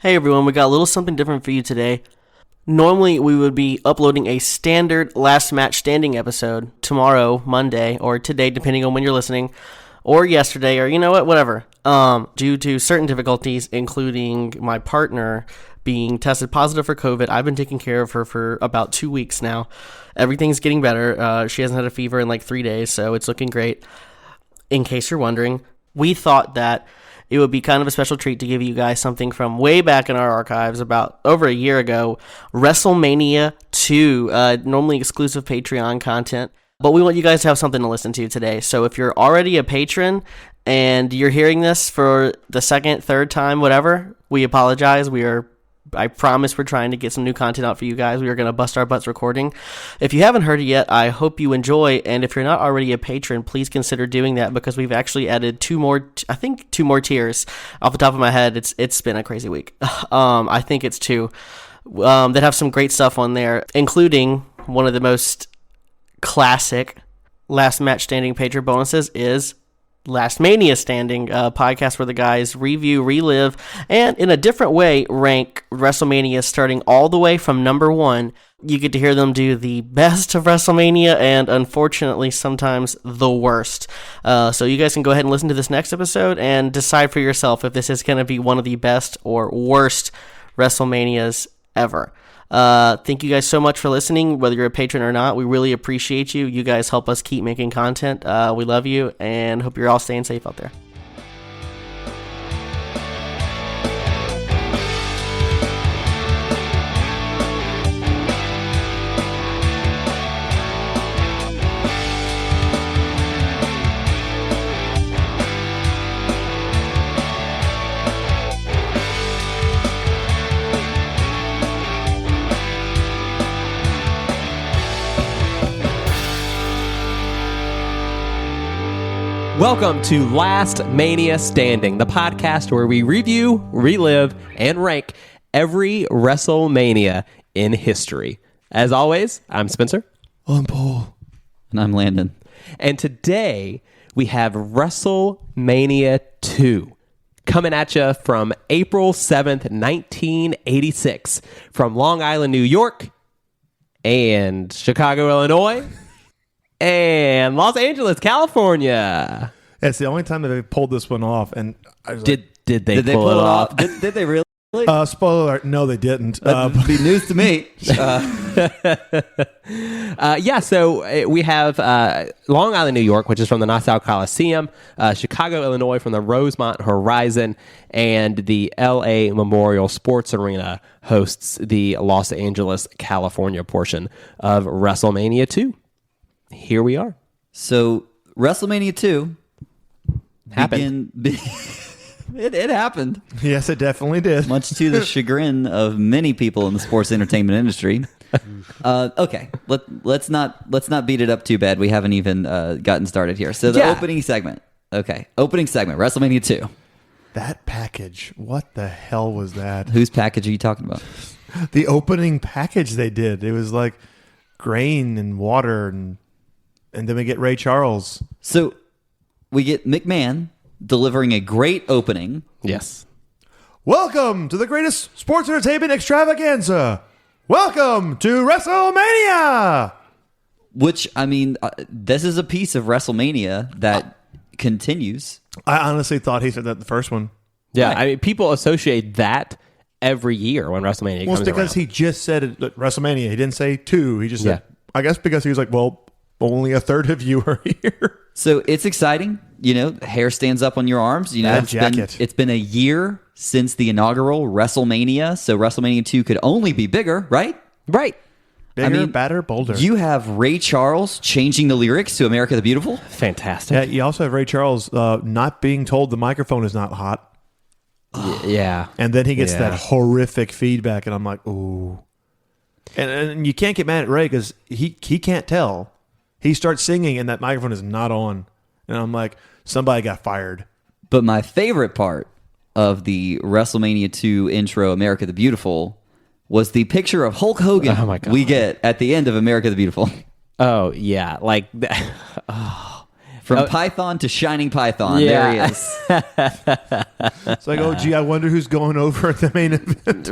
Hey everyone, we got a little something different for you today. Normally, we would be uploading a standard last match standing episode tomorrow, Monday, or today, depending on when you're listening, or yesterday, or you know what, whatever. Due to certain difficulties, including my partner being tested positive for COVID, I've been taking care of her for about 2 weeks now. Everything's getting better. She hasn't had a fever in like 3 days, so it's looking great. In case you're wondering, we thought that it would be kind of a special treat to give you guys something from way back in our archives about over a year ago, WrestleMania 2, normally exclusive Patreon content. But we want you guys to have something to listen to today. So if you're already a patron and you're hearing this for the second, third time, whatever, we apologize. I promise we're trying to get some new content out for you guys. We are going to bust our butts recording. If you haven't heard it yet, I hope you enjoy. And if you're not already a patron, please consider doing that because we've actually added two more tiers. Off the top of my head, it's been a crazy week. I think it's two that have some great stuff on there, including one of the most classic last match standing patron bonuses is Last Mania Standing, podcast where the guys review, relive, and in a different way rank WrestleMania starting all the way from number one. You get to hear them do the best of WrestleMania and unfortunately sometimes the worst. So you guys can go ahead and listen to this next episode and decide for yourself if this is going to be one of the best or worst WrestleManias ever. Thank you guys so much for listening, whether you're a patron or not. We really appreciate you. You guys help us keep making content. We love you and hope you're all staying safe out there. Welcome to Last Mania Standing, the podcast where we review, relive, and rank every WrestleMania in history. As always, I'm Spencer. I'm Paul. And I'm Landon. And today we have WrestleMania 2 coming at you from April 7th, 1986 from Long Island, New York and Chicago, Illinois. And Los Angeles, California. It's the only time that they pulled this one off, and I was Did they pull it off? Did they really? Spoiler alert, no, they didn't. That'd be news to me. So we have Long Island, New York, which is from the Nassau Coliseum, Chicago, Illinois from the Rosemont Horizon, and the LA Memorial Sports Arena hosts the Los Angeles, California portion of WrestleMania 2. Here we are. So WrestleMania 2 happened. It happened. Yes, it definitely did. Much to the chagrin of many people in the sports entertainment industry. Okay, let's not beat it up too bad. We haven't even gotten started here. So the opening segment. Okay, opening segment. WrestleMania 2. That package. What the hell was that? Whose package are you talking about? The opening package they did. It was like grain and water and then we get Ray Charles. So we get McMahon delivering a great opening. Yes. Welcome to the greatest sports entertainment extravaganza. Welcome to WrestleMania. Which, I mean, this is a piece of WrestleMania that continues. I honestly thought he said that the first one. Yeah, Right. I mean, people associate that every year when WrestleMania Well, comes it's because around. he just said it at WrestleMania. He didn't say 2. He just said, I guess because he was like, well, only a third of you are here. So it's exciting. You know, hair stands up on your arms. You know, That jacket. It's been a year since the inaugural WrestleMania, so WrestleMania 2 could only be bigger, right? Right. Bigger, badder, bolder. You have Ray Charles changing the lyrics to America the Beautiful. Fantastic. Yeah, you also have Ray Charles not being told the microphone is not hot. Yeah. And then he gets that horrific feedback, and I'm like, ooh. And you can't get mad at Ray because he can't tell. He starts singing, and that microphone is not on. And I'm like, somebody got fired. But my favorite part of the WrestleMania 2 intro, America the Beautiful, was the picture of Hulk Hogan Oh my God. we get at the end of America the Beautiful. Oh, yeah. Like, From Python to Shining Python. Yeah. There he is. It's like, oh, gee, I wonder who's going over at the main event.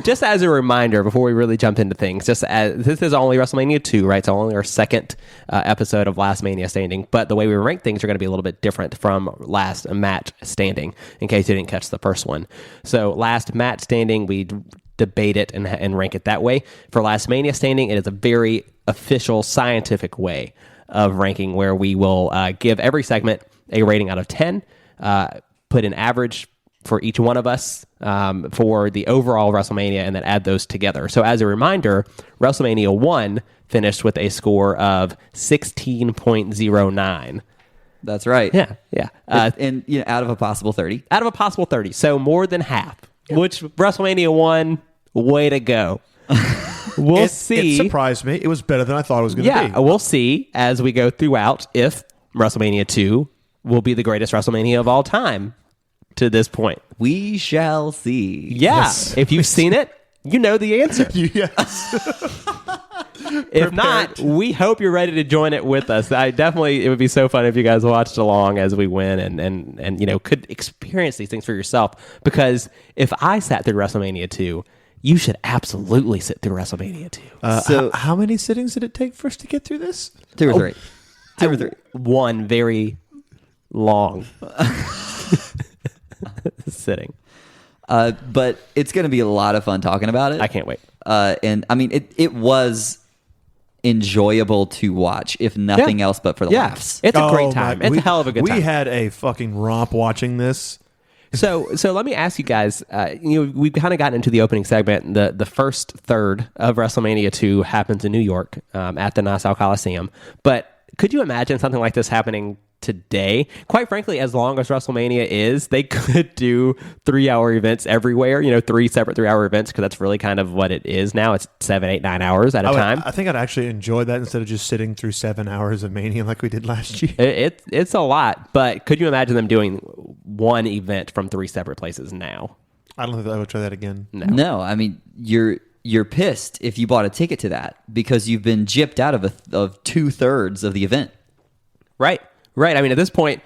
Just as a reminder, before we really jump into things, this is only WrestleMania 2, right? It's only our second episode of Last Mania Standing, but the way we rank things are going to be a little bit different from Last Match Standing, in case you didn't catch the first one. So Last Match Standing, we debate it and rank it that way. For Last Mania Standing, it is a very official, scientific way of ranking where we will give every segment a rating out of 10, put an average for each one of us for the overall WrestleMania, and then add those together. So as a reminder, WrestleMania 1 finished with a score of 16.09. That's right. Yeah. And out of a possible 30. Out of a possible 30. So more than half, which WrestleMania 1, way to go. We'll see. It surprised me. It was better than I thought it was going to be. Yeah, we'll see as we go throughout if WrestleMania 2 will be the greatest WrestleMania of all time to this point. We shall see. Yeah. Yes. If you've seen it, you know the answer. Yes. If not, we hope you're ready to join it with us. It would be so fun if you guys watched along as we win and could experience these things for yourself. Because if I sat through WrestleMania 2, you should absolutely sit through WrestleMania 2. So how many sittings did it take for us to get through this? 2 or 3. 2 or 3. One very long sitting. But it's going to be a lot of fun talking about it. I can't wait. And I mean, it was enjoyable to watch, if nothing else but for the laughs. It's a great time. My- It's a hell of a good time. We had a fucking romp watching this. So let me ask you guys. We've kind of gotten into the opening segment. The first third of WrestleMania 2 happens in New York at the Nassau Coliseum. But could you imagine something like this happening today? Quite frankly, as long as WrestleMania is, they could do 3-hour events everywhere. 3 separate 3-hour events, because that's really kind of what it is now. It's 7, 8, 9 hours at a time. I think I'd actually enjoy that instead of just sitting through 7 hours of Mania like we did last year. It's a lot, but could you imagine them doing one event from 3 separate places now? I don't think I would try that again. No, I mean, you're pissed if you bought a ticket to that because you've been gypped out of 2/3 of the event. Right. I mean, at this point,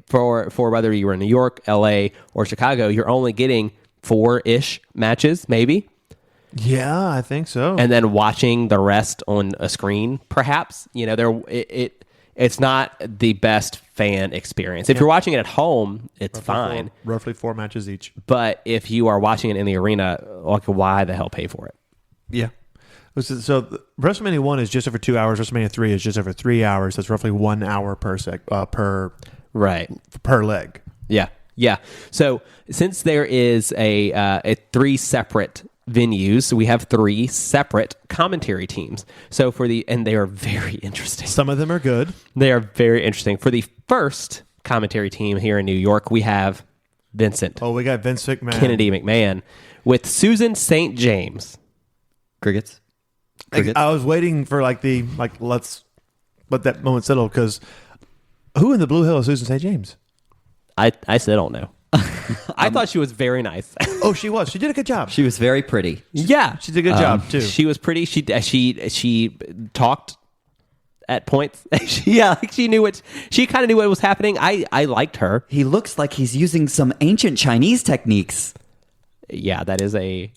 for whether you were in New York, LA, or Chicago, you're only getting 4-ish matches, maybe. Yeah, I think so. And then watching the rest on a screen, perhaps. It's not the best fan experience. If you're watching it at home, it's fine. Roughly 4 matches each. But if you are watching it in the arena, why the hell pay for it? Yeah. So WrestleMania 1 is just over 2 hours. WrestleMania 3 is just over 3 hours. That's roughly 1 hour per leg. Yeah. So since there is a 3 separate venues, we have 3 separate commentary teams. So and they are very interesting. Some of them are good. They are very interesting. For the first commentary team here in New York, we have Vincent. Oh, we got Vince McMahon. Kennedy McMahon with Susan St. James. Crickets. I was waiting for let's let that moment settle, because who in the Blue Hill is Susan St. James? I still don't know. I thought she was very nice. Oh, she was. She did a good job. She was very pretty. Yeah, She did a good job too. She was pretty. She talked at points. She knew what she kind of knew what was happening. I liked her. He looks like he's using some ancient Chinese techniques. Yeah, that is a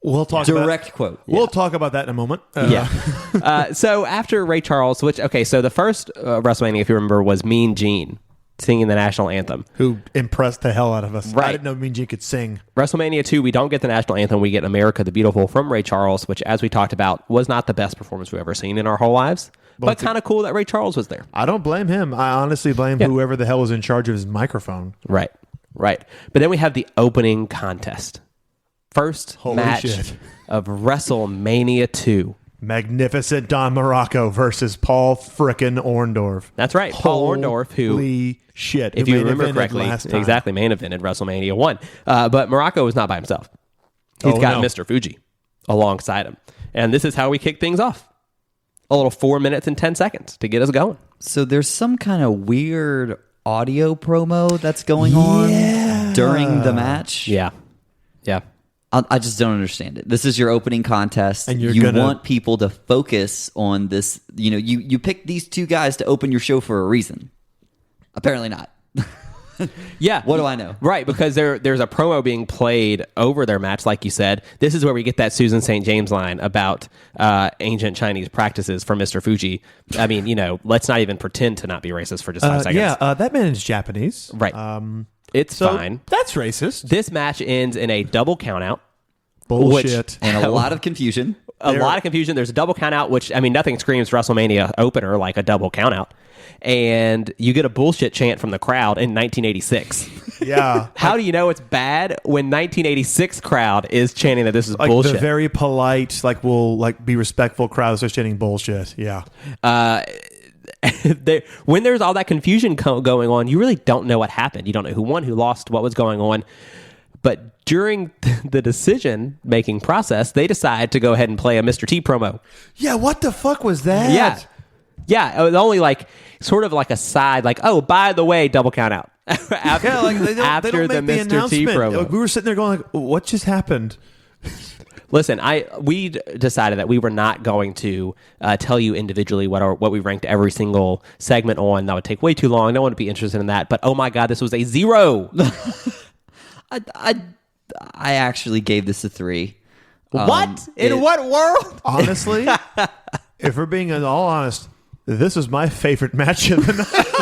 We'll talk direct quote. We'll talk about that in a moment. So after Ray Charles, so the first WrestleMania, if you remember, was Mean Gene singing the national anthem. Who impressed the hell out of us. Right. I didn't know Mean Gene could sing. WrestleMania 2, we don't get the national anthem. We get America the Beautiful from Ray Charles, which, as we talked about, was not the best performance we've ever seen in our whole lives. But kind of cool that Ray Charles was there. I don't blame him. I honestly blame whoever the hell was in charge of his microphone. Right. But then we have the opening contest. First match of WrestleMania 2. Magnificent Don Morocco versus Paul frickin' Orndorff. That's right. Paul Orndorff, who... Holy shit. If you remember correctly, exactly, main evented WrestleMania 1. But Morocco was not by himself. He's got Mr. Fuji alongside him. And this is how we kick things off. A little 4 minutes and 10 seconds to get us going. So there's some kind of weird audio promo that's going on during the match. Yeah. I just don't understand it. This is your opening contest, and you want people to focus on this. You know, you picked these two guys to open your show for a reason. Apparently not. Yeah. What do I know? Right, because there's a promo being played over their match, like you said. This is where we get that Susan St. James line about ancient Chinese practices from Mr. Fuji. I mean, let's not even pretend to not be racist for just 5 seconds. Yeah, that man is Japanese. Right. It's fine. That's racist. This match ends in a double countout. Bullshit. And a lot of confusion. A lot of confusion. There's a double countout, which, I mean, nothing screams WrestleMania opener like a double countout. And you get a bullshit chant from the crowd in 1986. Yeah. How do you know it's bad when 1986 crowd is chanting that this is Like bullshit? the very polite, will be respectful crowd starts chanting bullshit. Yeah. When there's all that confusion going on, you really don't know what happened. You don't know who won, who lost, what was going on. But during the decision-making process, they decide to go ahead and play a Mr. T promo. Yeah, what the fuck was that? Yeah, it was only sort of like a side, oh, by the way, double count out. After, they don't make the Mr. T announcement. promo. We were sitting there going, what just happened? Listen, we decided that we were not going to tell you individually what we ranked every single segment on. That would take way too long. No one would be interested in that. But oh my God, this was a 0. I actually gave this a 3. What? In what world? Honestly, if we're being all honest, this was my favorite match of the night.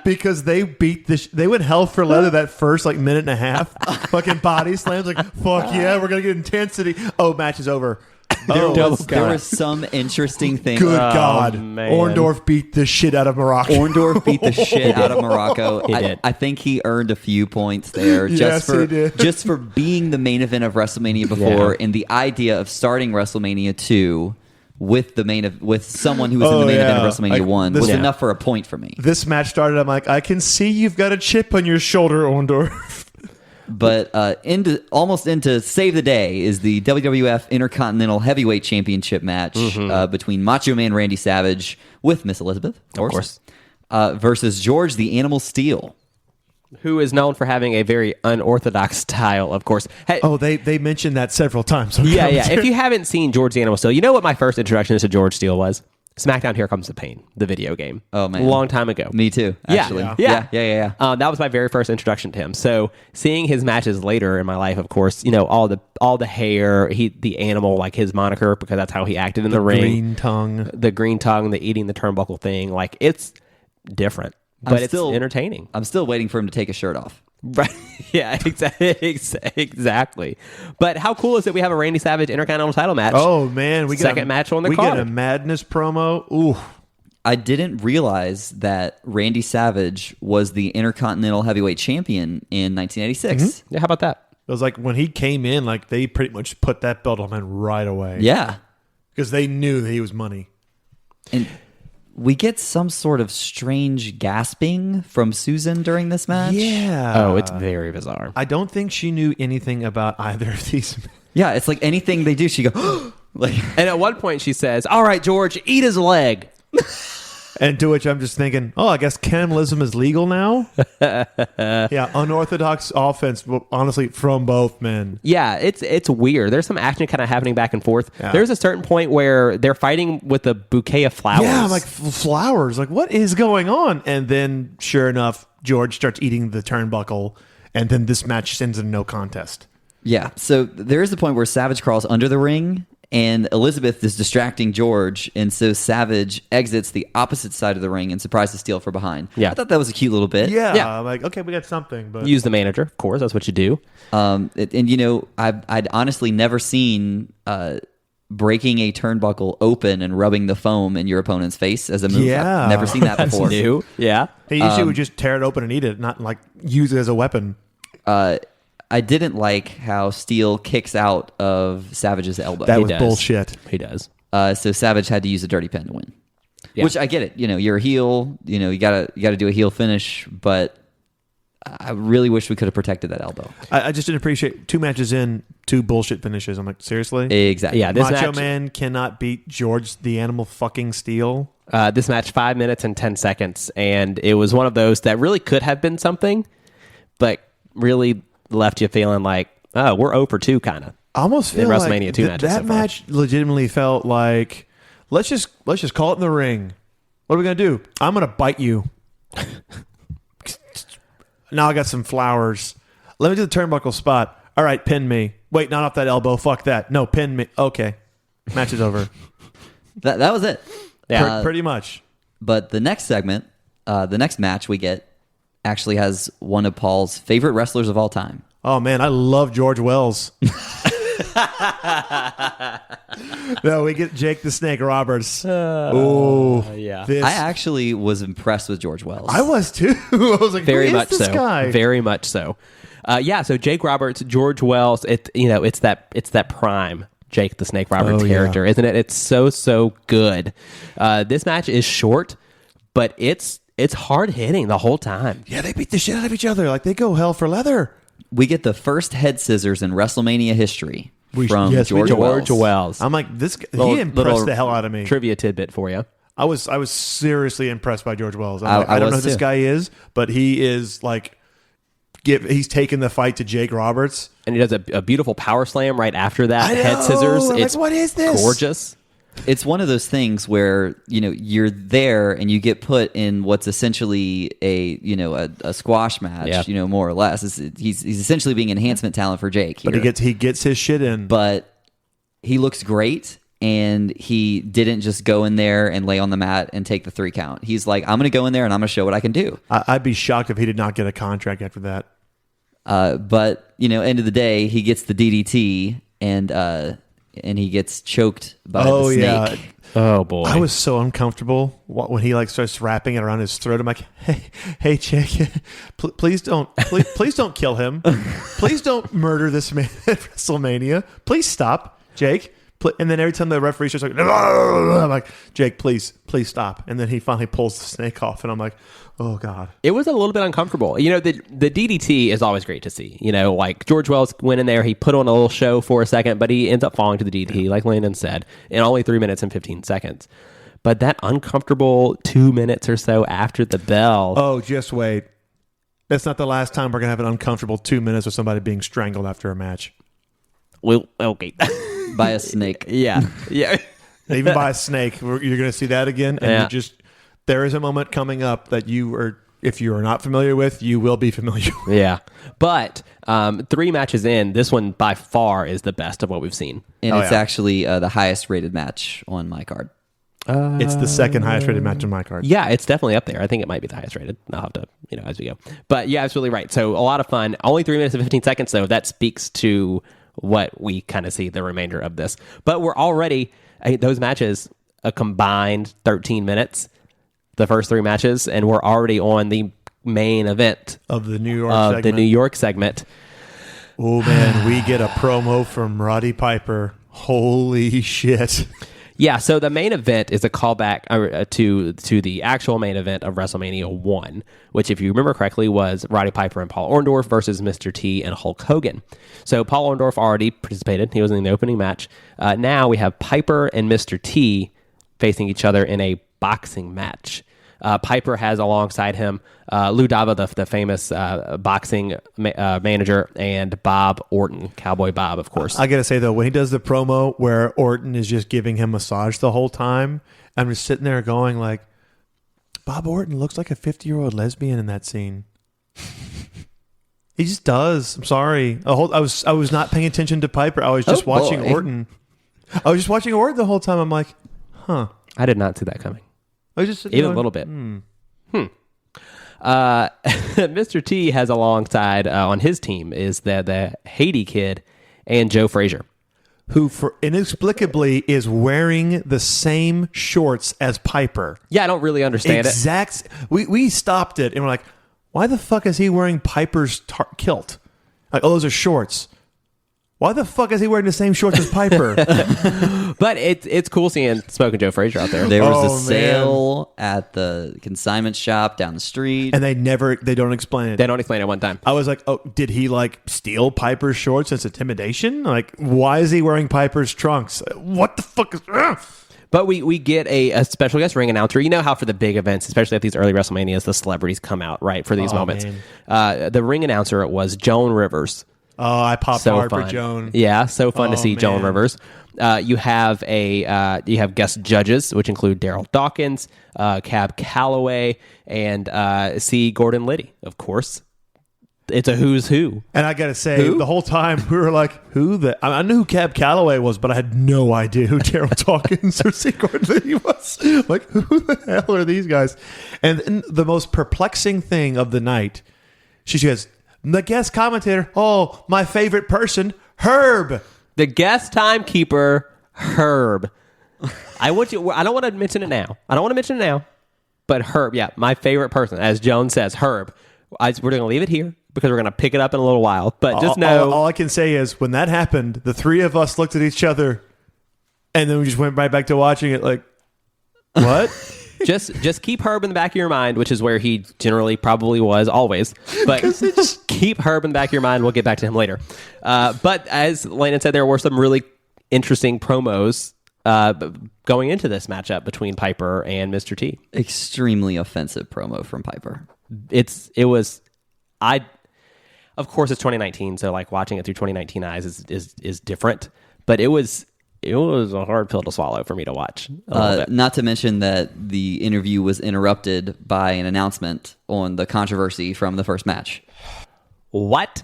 Because they beat they went hell for leather that first minute and a half. Fucking body slams, fuck yeah, we're gonna get intensity. Oh, match is over. There was some interesting thing. Good God. Man. Orndorff beat the shit out of Morocco. Orndorff beat the shit out of Morocco. He did. I think he earned a few points there He did. just for being the main event of WrestleMania before, and the idea of starting WrestleMania 2 with someone who was in the main event of WrestleMania 1 was enough for a point for me. This match started, I'm I can see you've got a chip on your shoulder, Orndorff. But almost into Save the Day is the WWF Intercontinental Heavyweight Championship match between Macho Man Randy Savage with Miss Elizabeth, of course, versus George the Animal Steel, who is known for having a very unorthodox style, of course. Hey, they mentioned that several times. yeah. If you haven't seen George the Animal Steel, you know what my first introduction to George Steele was? SmackDown Here Comes the Pain, the video game. Oh, man. A long time ago. Me too, actually. Yeah. Yeah. That was my very first introduction to him. So seeing his matches later in my life, of course, all the hair, the animal, his moniker, because that's how he acted in the ring. The green tongue, the eating the turnbuckle thing. It's different, but it's entertaining. I'm still waiting for him to take his shirt off. Right. Yeah, exactly. But how cool is it we have a Randy Savage Intercontinental title match? Oh, man. We Second match on the card. We get a Madness promo. Ooh. I didn't realize that Randy Savage was the Intercontinental Heavyweight Champion in 1986. Mm-hmm. Yeah, how about that? It was when he came in, they pretty much put that belt on him right away. Yeah. Because they knew that he was money. And we get some sort of strange gasping from Susan during this match. Yeah. Oh, it's very bizarre. I don't think she knew anything about either of these. Yeah, it's anything they do, she goes, And at one point she says, "All right, George, eat his leg." And to which I'm just thinking, I guess cannibalism is legal now? Yeah, unorthodox offense, honestly, from both men. Yeah, it's weird. There's some action kind of happening back and forth. Yeah. There's a certain point where they're fighting with a bouquet of flowers. Yeah, flowers. What is going on? And then, sure enough, George starts eating the turnbuckle, and then this match ends in no contest. Yeah, so there is the point where Savage crawls under the ring, and Elizabeth is distracting George, and so Savage exits the opposite side of the ring and surprises Steele from behind. Yeah. I thought that was a cute little bit. Yeah. Okay, we got something. But Use the manager, of course. That's what you do. I'd honestly never seen breaking a turnbuckle open and rubbing the foam in your opponent's face as a move. Yeah. I've never seen that before. That's new. Yeah. He usually would just tear it open and eat it, not use it as a weapon. I didn't like how Steele kicks out of Savage's elbow. That He was does. bullshit. He does. So Savage had to use a dirty pen to win. Yeah. Which I get it. You're a heel. You gotta do a heel finish, but I really wish we could have protected that elbow. I just didn't appreciate 2 matches in, 2 bullshit finishes. I'm seriously? Exactly. Yeah, this Macho match, Man cannot beat George the Animal fucking Steel. this match 5 minutes and 10 seconds, and it was one of those that really could have been something, but really left you feeling like, oh, we're 0 for 2 kind of. I almost feel WrestleMania like 2 matches that so far. match legitimately felt like let's just call it in the ring. What are we gonna do? I'm gonna bite you. Now I got some flowers. Let me do the turnbuckle spot. All right, pin me. Wait, not off that elbow. Fuck that. No, pin me. Okay, match is over. That was it. Yeah. Pretty much. But the next segment, the next match we get, actually has one of Paul's favorite wrestlers of all time. Oh man, I love George Wells. No, we get Jake the Snake Roberts. Yeah. I actually was impressed with George Wells. I was too. I was like, Very who much is this so. guy? Very much so. So Jake Roberts, George Wells, it's that prime Jake the Snake Roberts character, isn't it? It's so good. This match is short, but it's hard hitting the whole time. Yeah, they beat the shit out of each other. Like they go hell for leather. We get the first head scissors in WrestleMania history from yes, we George do. Wells. George Wells. I'm like, this guy, Little- he impressed little the hell out of me. Trivia tidbit for you. I was seriously impressed by George Wells. I'm like, I I don't was know who this too. guy is, but he is like, he's taken the fight to Jake Roberts. And he does a beautiful power slam right after that. I know. Head scissors. I'm like, It's what is this? gorgeous. It's one of those things where you're there and you get put in what's essentially a squash match, Yeah. more or less. He's essentially being enhancement talent for Jake here. But he gets his shit in. But he looks great, and he didn't just go in there and lay on the mat and take the 3 count. He's like, I'm going to go in there and I'm going to show what I can do. I'd be shocked if he did not get a contract after that. But end of the day, he gets the DDT and he gets choked by the snake. Yeah. Oh boy. I was so uncomfortable when he like starts wrapping it around his throat. I'm like, hey, Jake, please don't kill him. Please don't murder this man at WrestleMania. Please stop, Jake. And then every time the referee starts like, I'm like, Jake, please stop. And then he finally pulls the snake off, and I'm like, oh god. It was a little bit uncomfortable. The DDT is always great to see. Like George Wells went in there, he put on a little show for a second, but he ends up falling to the DDT, like Landon said, in only 3 minutes and 15 seconds. But that uncomfortable 2 minutes or so after the bell. Oh, just wait. That's not the last time we're gonna have an uncomfortable 2 minutes with somebody being strangled after a match. Well, okay. By a snake. Yeah. Even by a snake. You're going to see that again. And Yeah. there is a moment coming up that if you are not familiar with, you will be familiar with. Yeah. But 3 matches in, this one by far is the best of what we've seen. And it's yeah. actually the highest rated match on my card. It's the second highest rated match on my card. Yeah, it's definitely up there. I think it might be the highest rated. I'll have to, as we go. But yeah, absolutely right. So a lot of fun. Only 3 minutes and 15 seconds, though. That speaks to what we kind of see the remainder of this. But we're already, those matches, a combined 13 minutes, the first 3 matches, and we're already on the main event Of the New York of segment. the New York segment. Oh, man. We get a promo from Roddy Piper. Holy shit. Yeah, so the main event is a callback to the actual main event of WrestleMania 1, which, if you remember correctly, was Roddy Piper and Paul Orndorff versus Mr. T and Hulk Hogan. So Paul Orndorff already participated. He was in the opening match. Now we have Piper and Mr. T facing each other in a boxing match. Piper has alongside him Lou Dava, the famous boxing manager, and Bob Orton, Cowboy Bob, of course. I got to say, though, when he does the promo where Orton is just giving him massage the whole time, I'm just sitting there going like, Bob Orton looks like a 50-year-old lesbian in that scene. He just does. I'm sorry. I was not paying attention to Piper. I was just watching boy. Orton. I was just watching Orton the whole time. I'm like, huh. I did not see that coming. I was just sitting Even going, a little bit. Mr. T has alongside on his team is the Haiti Kid and Joe Frazier. who inexplicably is wearing the same shorts as Piper. Yeah, I don't really understand it. We stopped it and we're like, why the fuck is he wearing Piper's kilt? Like, oh, those are shorts. Why the fuck is he wearing the same shorts as Piper? But it's cool seeing Smoke and Joe Frazier out there. There was Oh, a sale at the consignment shop down the street. And they don't explain it. They don't explain it one time. I was like, oh, did he like steal Piper's shorts as intimidation? Like, why is he wearing Piper's trunks? What the fuck is... Ugh! But we get a special guest ring announcer. You know how for the big events, especially at these early WrestleManias, the celebrities come out, right, for these moments. The ring announcer was Joan Rivers. Oh, I popped So hard fun. for Joan. Yeah, so fun to see man. Joan Rivers. You have guest judges, which include Daryl Dawkins, Cab Calloway, and C. Gordon Liddy, of course. It's a who's who. And I got to say, the whole time we were like, I knew who Cab Calloway was, but I had no idea who Daryl Dawkins or C. Gordon Liddy was. Like, who the hell are these guys? And then the most perplexing thing of the night, she goes, the guest commentator, oh, my favorite person, Herb. The guest timekeeper, Herb. I don't want to mention it now. But Herb, yeah, my favorite person, as Joan says, Herb. We're going to leave it here because we're going to pick it up in a little while. But just know... All I can say is, when that happened, the three of us looked at each other, and then we just went right back to watching it like, what? just keep Herb in the back of your mind, which is where he generally probably was always. But keep Herb in the back of your mind. We'll get back to him later. But as Landon said, there were some really interesting promos going into this matchup between Piper and Mr. T. Extremely offensive promo from Piper. Of course it's 2019, so like watching it through 2019 eyes is different, but it was a hard pill to swallow for me to watch. Not to mention that the interview was interrupted by an announcement on the controversy from the first match. What?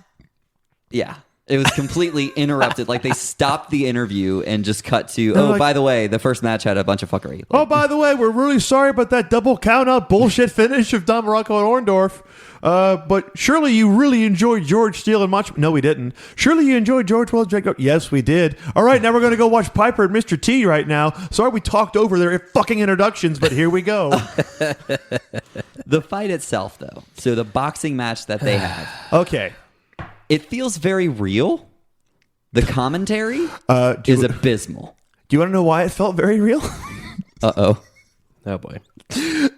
Yeah. It was completely interrupted. Like, they stopped the interview and just cut to, by the way, the first match had a bunch of fuckery. Like, oh, by the way, we're really sorry about that double count-out bullshit finish of Don Morocco and Orndorff. But surely you really enjoyed George Steele and Macho... No, we didn't. Surely you enjoyed George Wells, Jacob... Yes, we did. All right, now we're going to go watch Piper and Mr. T right now. Sorry we talked over their fucking introductions, but here we go. the fight itself, though. So the boxing match that they have. Okay. It feels very real. The commentary is abysmal. Do you want to know why it felt very real? Uh-oh. Oh, boy.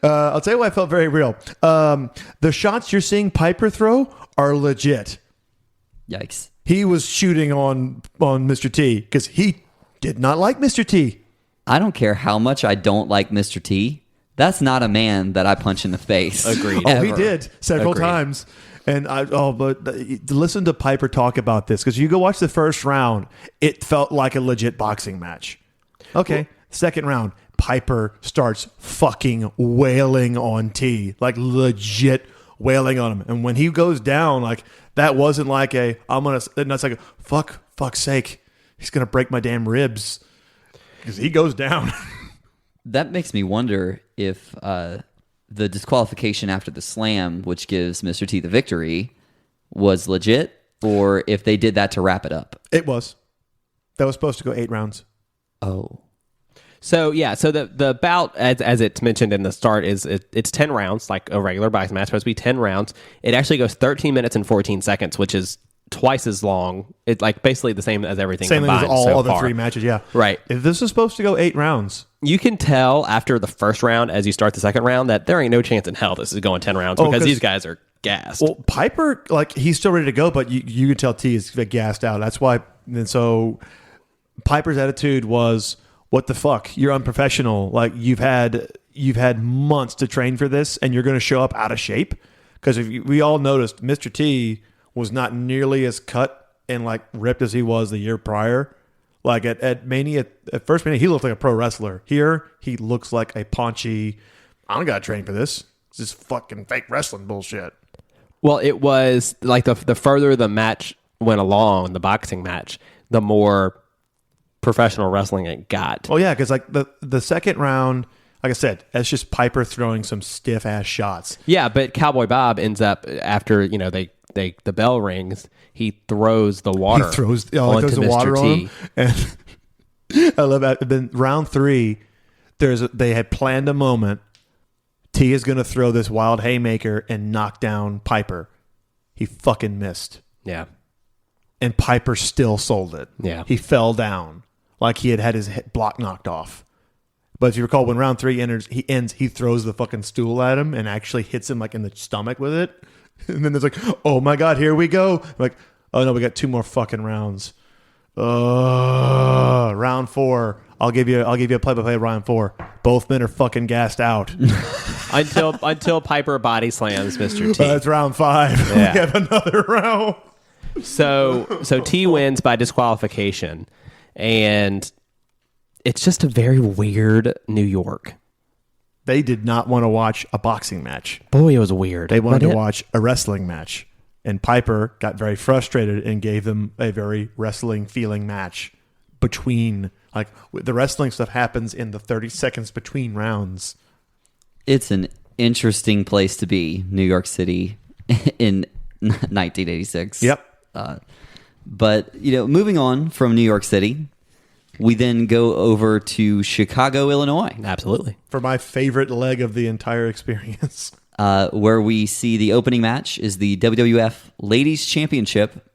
I'll tell you why it felt very real. The shots you're seeing Piper throw are legit. Yikes. He was shooting on Mr. T because he did not like Mr. T. I don't care how much I don't like Mr. T. That's not a man that I punch in the face. Agreed. Oh, he did several times. And listen to Piper talk about this, because you go watch the first round, it felt like a legit boxing match. Okay, second round, Piper starts fucking wailing on T, like legit wailing on him. And when he goes down, like, that wasn't like that's like fuck's sake, he's gonna break my damn ribs, because he goes down. That makes me wonder if the disqualification after the slam, which gives Mr. T the victory, was legit, or if they did that to wrap it up. It was. That was supposed to go 8 rounds. Oh. So, yeah, so the bout, as it's mentioned in the start, it's 10 rounds, like a regular boxing match, supposed to be 10 rounds. It actually goes 13 minutes and 14 seconds, which is twice as long. It's like basically the same as everything Same thing combined as all so other far. 3 matches, yeah. Right. If this is supposed to go 8 rounds... You can tell after the first round, as you start the second round, that there ain't no chance in hell this is going 10 rounds because these guys are gassed. Well, Piper, like, he's still ready to go, but you can tell T is gassed out. That's why. And so Piper's attitude was, what the fuck? You're unprofessional. Like, you've had months to train for this, and you're going to show up out of shape? Because we all noticed Mr. T was not nearly as cut and, like, ripped as he was the year prior. Like at Mania, at first Mania, he looked like a pro wrestler. Here, he looks like a paunchy, I don't got to train for this. It's just fucking fake wrestling bullshit. Well, it was like the further the match went along, the boxing match, the more professional wrestling it got. Oh, yeah, because like the second round, like I said, it's just Piper throwing some stiff-ass shots. Yeah, but Cowboy Bob ends up, after, the bell rings, he throws the water. He throws the Mr. water T. on him. And I love that. Then round 3, they had planned a moment. T is going to throw this wild haymaker and knock down Piper. He fucking missed. Yeah. And Piper still sold it. Yeah. He fell down like he had his block knocked off. But if you recall, when round 3 ends, he throws the fucking stool at him and actually hits him like in the stomach with it. And then it's like, oh my God, here we go. Like, oh no, we got 2 more fucking rounds. Round 4. I'll give you a play-by-play round 4. Both men are fucking gassed out. until Piper body slams Mr. T. That's round 5. Yeah. We have another round. So T wins by disqualification, and it's just a very weird New York. They did not want to watch a boxing match. Boy, it was weird. They wanted to watch a wrestling match. And Piper got very frustrated and gave them a very wrestling feeling match between, like, the wrestling stuff happens in the 30 seconds between rounds. It's an interesting place to be, New York City in 1986. Yep. But, moving on from New York City, we then go over to Chicago, Illinois. Absolutely. For my favorite leg of the entire experience. Where we see the opening match is the WWF Ladies Championship,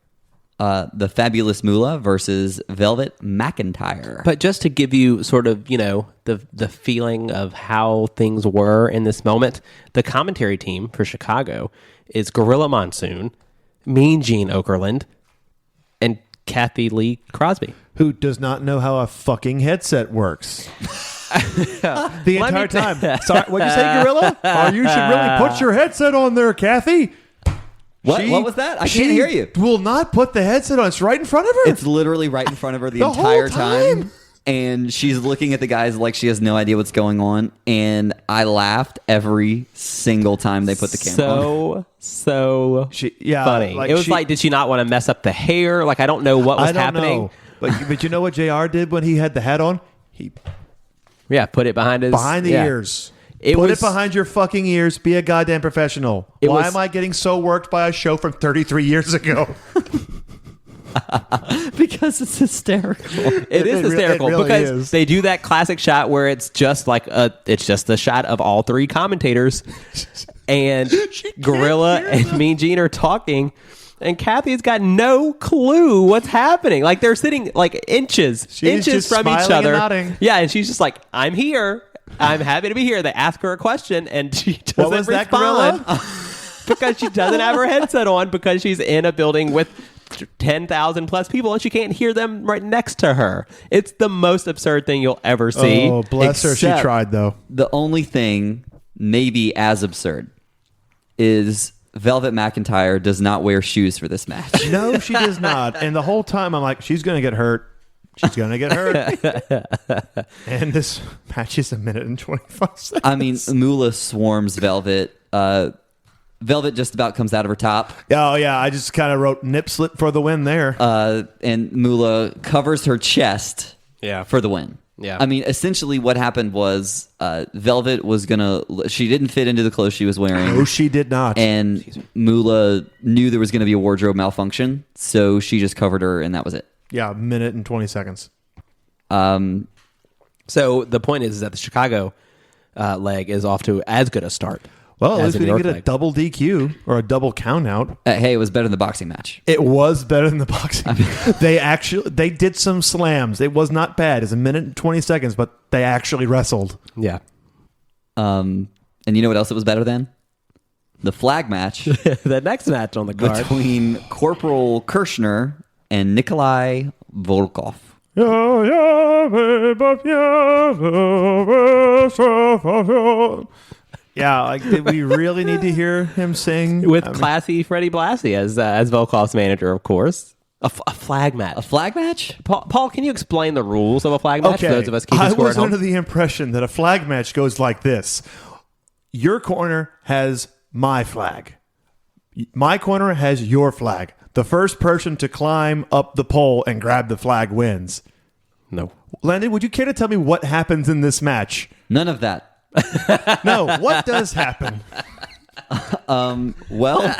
the Fabulous Moolah versus Velvet McIntyre. But just to give you sort of, the feeling of how things were in this moment, the commentary team for Chicago is Gorilla Monsoon, Mean Gene Okerlund, and Kathy Lee Crosby. Who does not know how a fucking headset works. The entire time. Sorry, what'd you say, Gorilla? Oh, you should really put your headset on there, Kathy. What was that? I can't hear you. Will not put the headset on. It's right in front of her. It's literally right in front of her the The entire whole time. And she's looking at the guys like she has no idea what's going on. And I laughed every single time they put the camera on. So funny. like It was like, did she not want to mess up the hair? Like, I don't know what was I don't happening. know. But you know what JR did when he had the hat on? He Yeah, put it behind his... behind the yeah. ears. It Put was- it behind your fucking ears. Be a goddamn professional. Why am I getting so worked by a show from 33 years ago? Because it's hysterical. It is hysterical really because is. they do that classic shot where it's just like it's just the shot of all three commentators, and Gorilla and Mean Gene are talking, and Kathy's got no clue what's happening. Like they're sitting like inches just from each smiling and other. nodding. Yeah, and she's just like, "I'm here. I'm happy to be here." They ask her a question, and she doesn't What was that, respond Gorilla? because she doesn't have her headset on because she's in a building with 10,000 plus people and she can't hear them right next to her. It's the most absurd thing you'll ever see. Oh, bless her. She Except tried, though. The only thing maybe as absurd is Velvet McIntyre does not wear shoes for this match. No, she does not. And the whole time, I'm like, she's going to get hurt. She's going to get hurt. And this match is 1 minute and 25 seconds. I mean, Moolah swarms Velvet. Velvet just about comes out of her top. Oh, yeah. I just kind of wrote nip slip for the win there. And Moolah covers her chest for the win. Yeah. I mean, essentially what happened was Velvet was going to... She didn't fit into the clothes she was wearing. No, she did not. And Moolah knew there was going to be a wardrobe malfunction, so she just covered her, and that was it. Yeah, 1 minute and 20 seconds. So the point is that the Chicago leg is off to as good a start. Well, at as least the we New didn't York get a leg. double DQ or a double count out. Hey, it was better than the boxing match. It was better than the boxing. They did some slams. It was not bad. It's 1 minute and 20 seconds, but they actually wrestled. Yeah. And you know what else it was better than? The flag match The next match on the card. between Corporal Kirshner and Nikolai Volkov. Yeah, like, did we really need to hear him sing? With classy Freddie Blassie as Volkov's manager, of course. A flag match. A flag match? Paul, can you explain the rules of a flag match Okay, for those of us keeping I score was at home? under the impression that a flag match goes like this. Your corner has my flag. My corner has your flag. The first person to climb up the pole and grab the flag wins. No. Landon, would you care to tell me what happens in this match? None of that. No, what does happen? Well,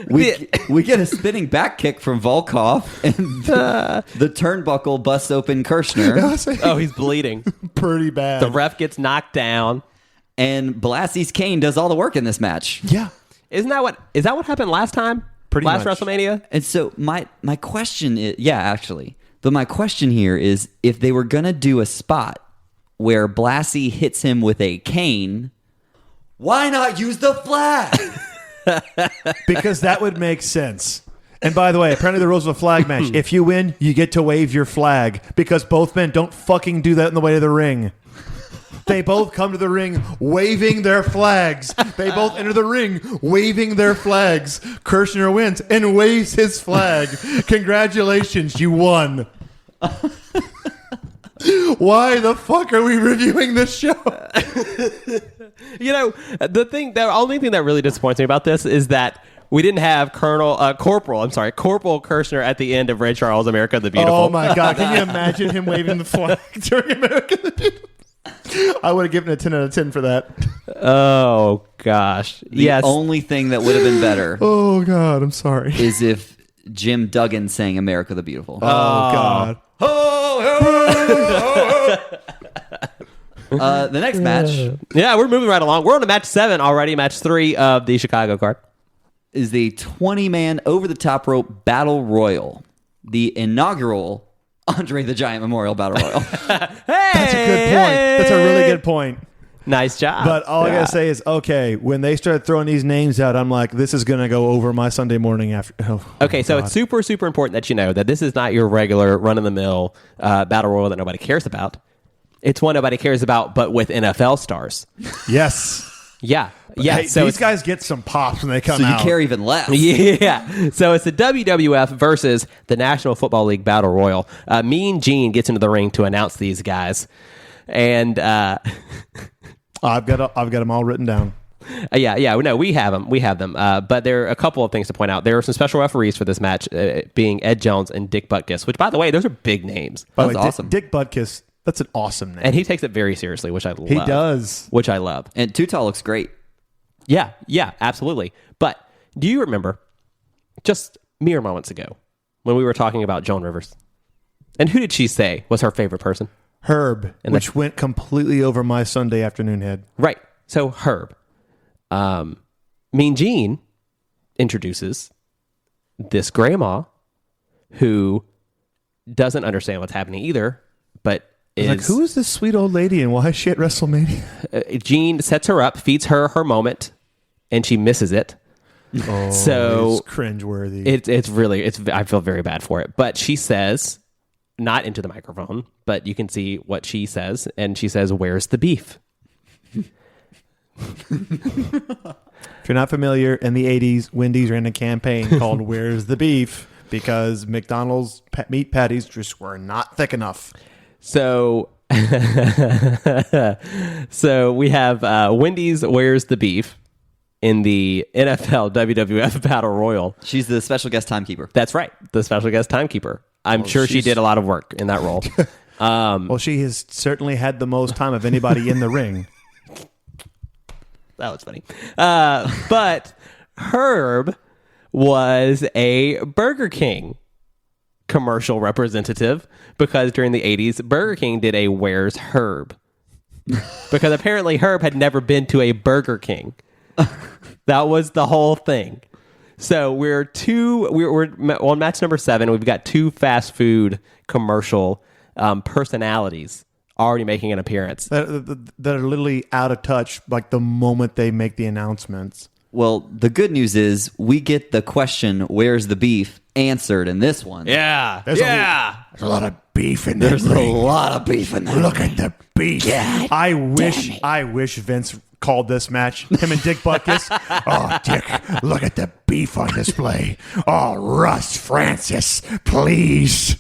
we get a spinning back kick from Volkov, and the turnbuckle busts open Kirshner, Oh, he's bleeding. Pretty bad. The ref gets knocked down. and Blassie's Kane does all the work in this match. Yeah. Is that what happened last time? Pretty last much. WrestleMania? And so my question is, yeah, actually, but my question here is, if they were gonna do a spot where Blassie hits him with a cane, why not use the flag? Because that would make sense. And by the way, apparently the rules of a flag match. If you win, you get to wave your flag because both men don't fucking do that on the way to the ring. They both come to the ring waving their flags. They both enter the ring waving their flags. Kirshner wins and waves his flag. Congratulations, you won. Why the fuck are we reviewing this show? The only thing that really disappoints me about this is that we didn't have Corporal Kirshner at the end of Red Charles, America the Beautiful. Oh my God. Can you imagine him waving the flag during America the Beautiful? I would have given it a 10 out of 10 for that. Oh, gosh. The only thing that would have been better Oh God, I'm sorry. is if Jim Duggan sang America the Beautiful. Oh God. The next match Yeah, we're moving right along. We're on to match 7 already, match 3 of the Chicago card. is the 20-man over-the-top rope battle royal. The inaugural Andre the Giant Memorial Battle Royal. That's a good point. That's a really good point. Nice job. But all I gotta say is, okay, when they start throwing these names out, I'm like, this is gonna go over my Sunday morning after. Okay, so it's super, super important that you know that this is not your regular run-of-the-mill battle royal that nobody cares about. It's one nobody cares about, but with NFL stars. Yes. Yeah. Hey, So these guys get some pops when they come So you out. care even less. Yeah. So it's the WWF versus the National Football League Battle Royal. Mean Gene gets into the ring to announce these guys. And I've got them all written down. no, we have them. But there are a couple of things to point out. There are some special referees for this match, being Ed Jones and Dick Butkus, which, by the way, those are big names. By the That's way, awesome. Dick Butkus, that's an awesome name. And he takes it very seriously, which I love. He does. Which I love. And Tutal looks great. Yeah, absolutely. But do you remember just mere moments ago when we were talking about Joan Rivers? And who did she say was her favorite person? Herb, And which went completely over my Sunday afternoon head. Right. So Herb. Mean Gene introduces this grandma who doesn't understand what's happening either, but is Like, who is this sweet old lady and why is she at WrestleMania? Gene sets her up, feeds her her moment, and she misses it. Oh, So it's cringeworthy. It's I feel very bad for it. But she says, not into the microphone, but you can see what she says, and she says, "Where's the beef?" If you're not familiar, in the 80s, Wendy's ran a campaign called Where's the Beef? Because McDonald's meat patties just were not thick enough. So, so we have Wendy's "Where's the beef" in the NFL WWF Battle Royal. She's the special guest timekeeper. That's right, the special guest timekeeper. I'm sure she did a lot of work in that role. Well, she has certainly had the most time of anybody in the ring. That was funny. But Herb was a Burger King commercial representative because during the 80s, Burger King did a "Where's Herb?" Because apparently Herb had never been to a Burger King. That was the whole thing. So we're on match number 7. We've got 2 fast food commercial personalities already making an appearance. That are literally out of touch like the moment they make the announcements. Well, the good news is we get the question, "Where's the beef?" answered in this one. Yeah. There's a lot of beef in there. There's a lot of beef in there. Look at the beef. God I wish Vince called this match. Him and Dick Butkus. Oh, Dick, look at the beef on display. Oh, Russ Francis, please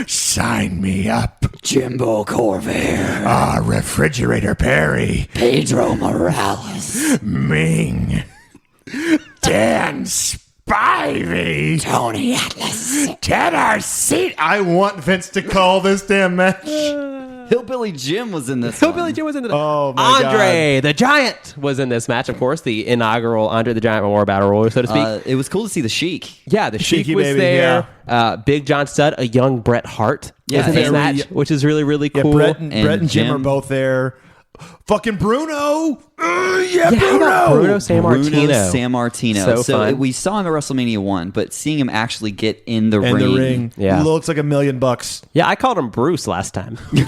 sign me up. Jimbo Corvair. Ah, Refrigerator Perry. Pedro Morales. Ming. Dan Spivey. Tony Atlas. Ted Arcee. I want Vince to call this damn match. Hillbilly Jim was in this Hillbilly one. Jim was in the Oh, my Andre the Giant was in this match, of course, the inaugural Andre the Giant Memorial Battle Royal, so to speak. It was cool to see the Sheik. Yeah, the Sheik Cheeky was baby, there. Big John Studd, a young Bret Hart was in this very- match, which is really, really Yeah, cool. Brett and Jim Jim. are both there. Fucking Bruno. Yeah, how about Bruno. Bruno Sammartino? Sammartino. So fun. We saw him at WrestleMania 1, but seeing him actually get in the And ring. the ring. Yeah. Looks like $1 million. Yeah, I called him Bruce last time. Yeah,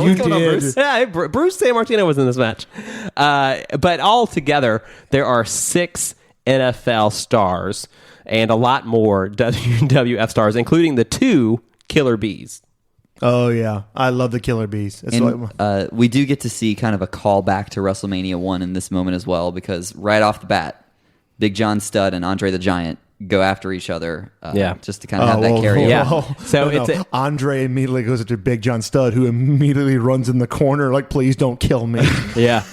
what's going on, did. Bruce? Yeah, Bruce Sammartino was in this match. But all together, there are 6 NFL stars and a lot more WWF stars, including the 2 Killer Bees. Oh yeah, I love the Killer Bees. It's And we do get to see kind of a callback to WrestleMania 1 in this moment as well, because right off the bat, Big John Studd and Andre the Giant go after each other. Just to kind of have that carry. So Andre immediately goes to Big John Studd, who immediately runs in the corner like, "Please don't kill me." Yeah.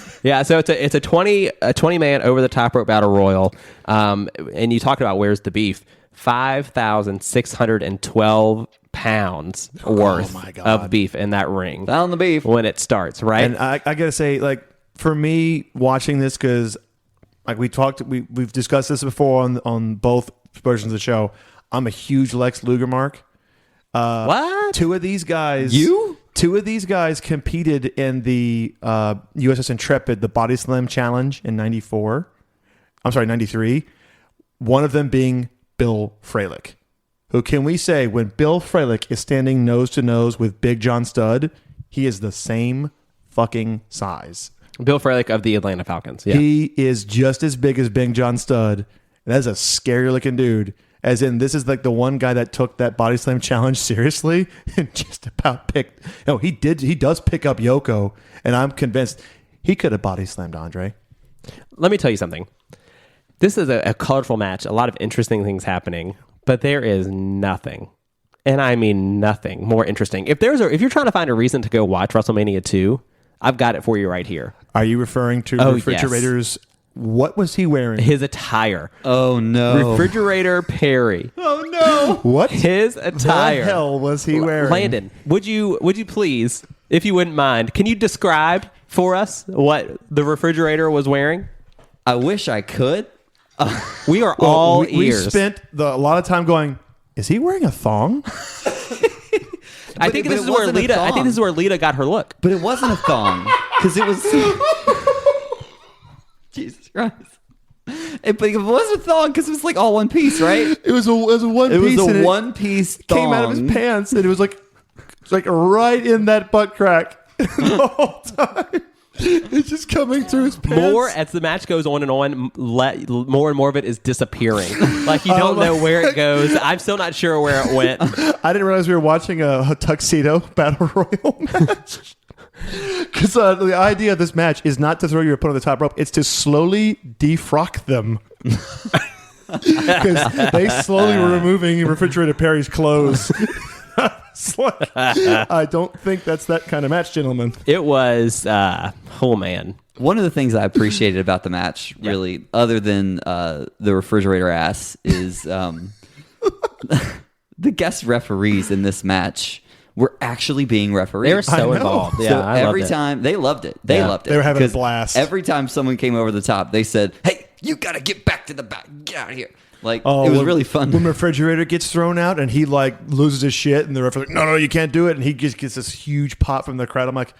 So it's a 20 man over the top rope battle royal. And you talked about where's the beef? 5,612 pounds worth of beef in that ring. Found the beef when it starts, right? And I gotta say, like, for me watching this, because like we've discussed this before on both versions of the show. I'm a huge Lex Luger mark. What? Two of these guys competed in the USS Intrepid, the Body Slam Challenge in 93. One of them being Bill Fralick, who, can we say, when Bill Fralick is standing nose to nose with Big John Studd, he is the same fucking size. Bill Fralick of the Atlanta Falcons. Yeah. He is just as big as Big John Studd. That's a scary looking dude. As in, this is like the one guy that took that Body Slam Challenge seriously and just about picked. He does pick up Yoko, and I'm convinced he could have body slammed Andre. Let me tell you something. This is a colorful match, a lot of interesting things happening, but there is nothing, and I mean nothing, more interesting. If you're trying to find a reason to go watch WrestleMania 2, I've got it for you right here. Are you referring to Refrigerator's? Yes. What was he wearing? His attire. Oh no, Refrigerator Perry. Oh no, what? His attire. What the hell was he wearing? Landon, would you please, if you wouldn't mind, can you describe for us what the Refrigerator was wearing? I wish I could. We are all ears. We spent a lot of time going, is he wearing a thong? I think this is where Lita got her look. But it wasn't a thong, because it was Jesus Christ. But it was a thong because it was like all one piece, right? It was a one piece. It was a one piece thong. Came out of his pants, and it was like right in that butt crack the whole time. It's just coming through his pants. More as the match goes on and on, more and more of it is disappearing. Like you don't know where it goes. I'm still not sure where it went. I didn't realize we were watching a tuxedo battle royal match. Because the idea of this match is not to throw your opponent on the top rope; it's to slowly defrock them. Because they slowly were removing Refrigerator Perry's clothes. I don't think that's that kind of match, gentlemen. It was, oh man. One of the things I appreciated about the match, really, other than the refrigerator ass, is the guest referees in this match were actually being referees. They were so involved. Yeah, so every time they loved it. They loved it. They were having a blast. Every time someone came over the top, they said, "Hey, you got to get back to the back. Get out of here." Like, it was really fun. When Refrigerator gets thrown out and he loses his shit, and the referee's like, no, you can't do it. And he just gets this huge pop from the crowd. I'm like,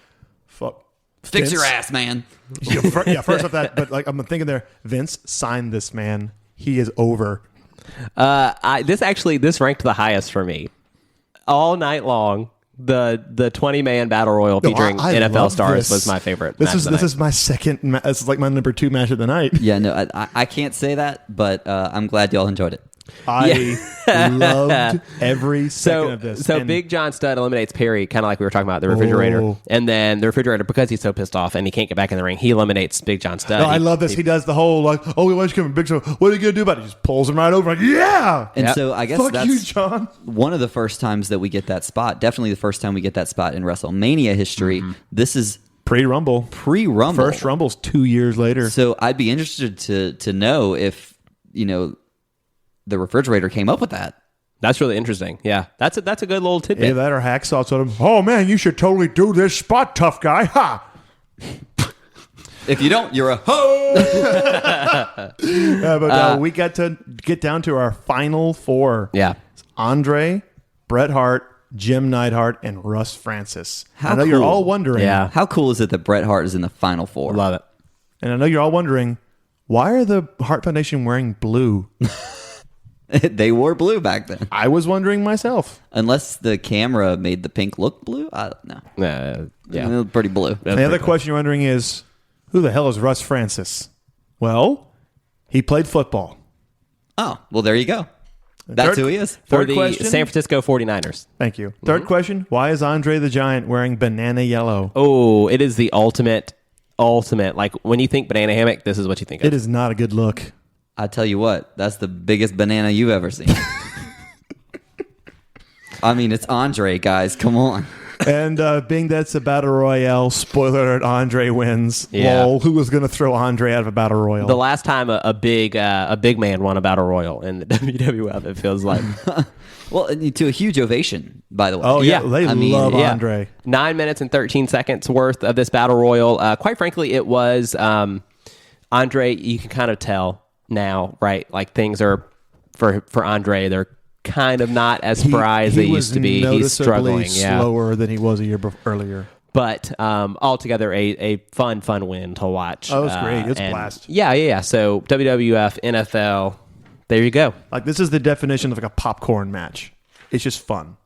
fuck. Fix your ass, man. First off that, but I'm thinking there, Vince, sign this man. He is over. This ranked the highest for me. All night long, the 20-man battle royal featuring NFL stars was my favorite. This is my second. This is like my number 2 match of the night. Yeah, no, I can't say that, but I'm glad y'all enjoyed it. I loved every second of this. So Big John Studd eliminates Perry, kind of like we were talking about the Refrigerator. And then the Refrigerator, because he's so pissed off and he can't get back in the ring, he eliminates Big John Studd. No, I love this. He does the whole why don't you come Big John? What are you going to do about it? He just pulls him right over. And so I guess fuck you, John. One of the first times that we get that spot, definitely the first time we get that spot in WrestleMania history. Mm-hmm. This is pre-Rumble. First Rumble's 2 years later. So I'd be interested to know if, the Refrigerator came up with that. That's really interesting. Yeah, that's a good little tidbit. Yeah, that or Hacksaw told him, "Oh man, you should totally do this spot, tough guy." Ha! If you don't, you're a hoe. But we got to get down to our final 4. Yeah, it's Andre, Bret Hart, Jim Neidhart, and Russ Francis. How I know cool. you're all wondering. Yeah. How cool is it that Bret Hart is in the final 4? Love it. And I know you're all wondering, why are the Hart Foundation wearing blue? They wore blue back then. I was wondering myself. Unless the camera made the pink look blue. I don't know. Yeah. It was pretty blue. And the other question you're wondering is, who the hell is Russ Francis? Well, He played football. Oh, well, there you go. That's who he is. For Third the question. San Francisco 49ers. Thank you. Third question. Why is Andre the Giant wearing banana yellow? Oh, it is the ultimate. Like, when you think banana hammock, this is what you think of. It is not a good look. I tell you what, that's the biggest banana you've ever seen. I mean, it's Andre, guys. Come on. And being that it's a battle royale, spoiler alert, Andre wins. Yeah. Lol, who was going to throw Andre out of a battle royal? The last time a big man won a battle royal in the WWF, it feels like. Well, to a huge ovation, by the way. Oh, yeah. Yeah. They love Andre. 9 minutes and 13 seconds worth of this battle royal. Quite frankly, it was Andre. You can kind of tell now, right? Like, things are for Andre. They're kind of not as spry as they used to be. He's struggling. Slower than he was a year earlier. But altogether, a fun win to watch. Oh, it was great. It was a blast. Yeah. So WWF, NFL, there you go. Like, this is the definition of like a popcorn match. It's just fun.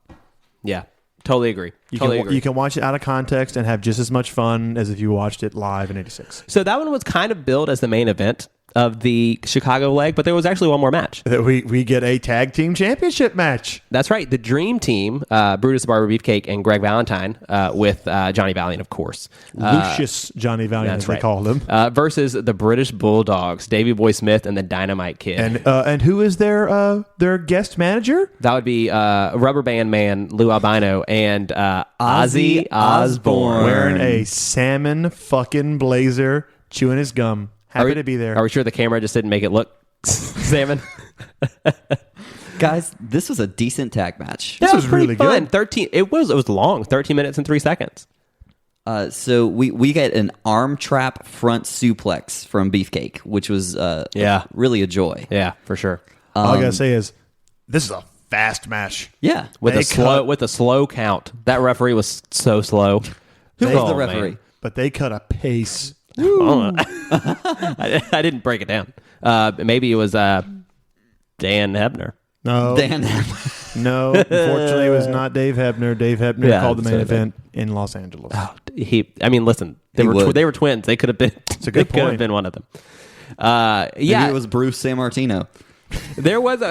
Yeah, totally agree. You can watch it out of context and have just as much fun as if you watched it live in '86. So that one was kind of billed as the main event of the Chicago leg, but there was actually one more match. We get a tag team championship match. That's right. The Dream Team, Brutus the Barber Beefcake and Greg Valentine, with Johnny Valiant, of course. Lucius Johnny Valiant, as they called him. Versus the British Bulldogs, Davey Boy Smith and the Dynamite Kid. And who is their guest manager? That would be Rubber Band Man Lou Albino and Ozzy Osbourne. Wearing a salmon fucking blazer, chewing his gum. Happy to be there. Are we sure the camera just didn't make it look salmon? Guys, this was a decent tag match. This was pretty really fun. good. 13. It was long. 13 minutes and 3 seconds. So we get an arm trap front suplex from Beefcake, which was really a joy. Yeah, for sure. All I gotta say is, this is a fast match. Yeah. With a slow count. That referee was so slow. Who was the referee? Man. But they cut a pace. I didn't break it down. Maybe it was Dan Hebner. No, Dan. no. Unfortunately, it was not Dave Hebner. Dave Hebner called the main event in Los Angeles. Listen, they were twins. They could have been. It's a good Could have point. been one of them. Maybe it was Bruce Sammartino. There was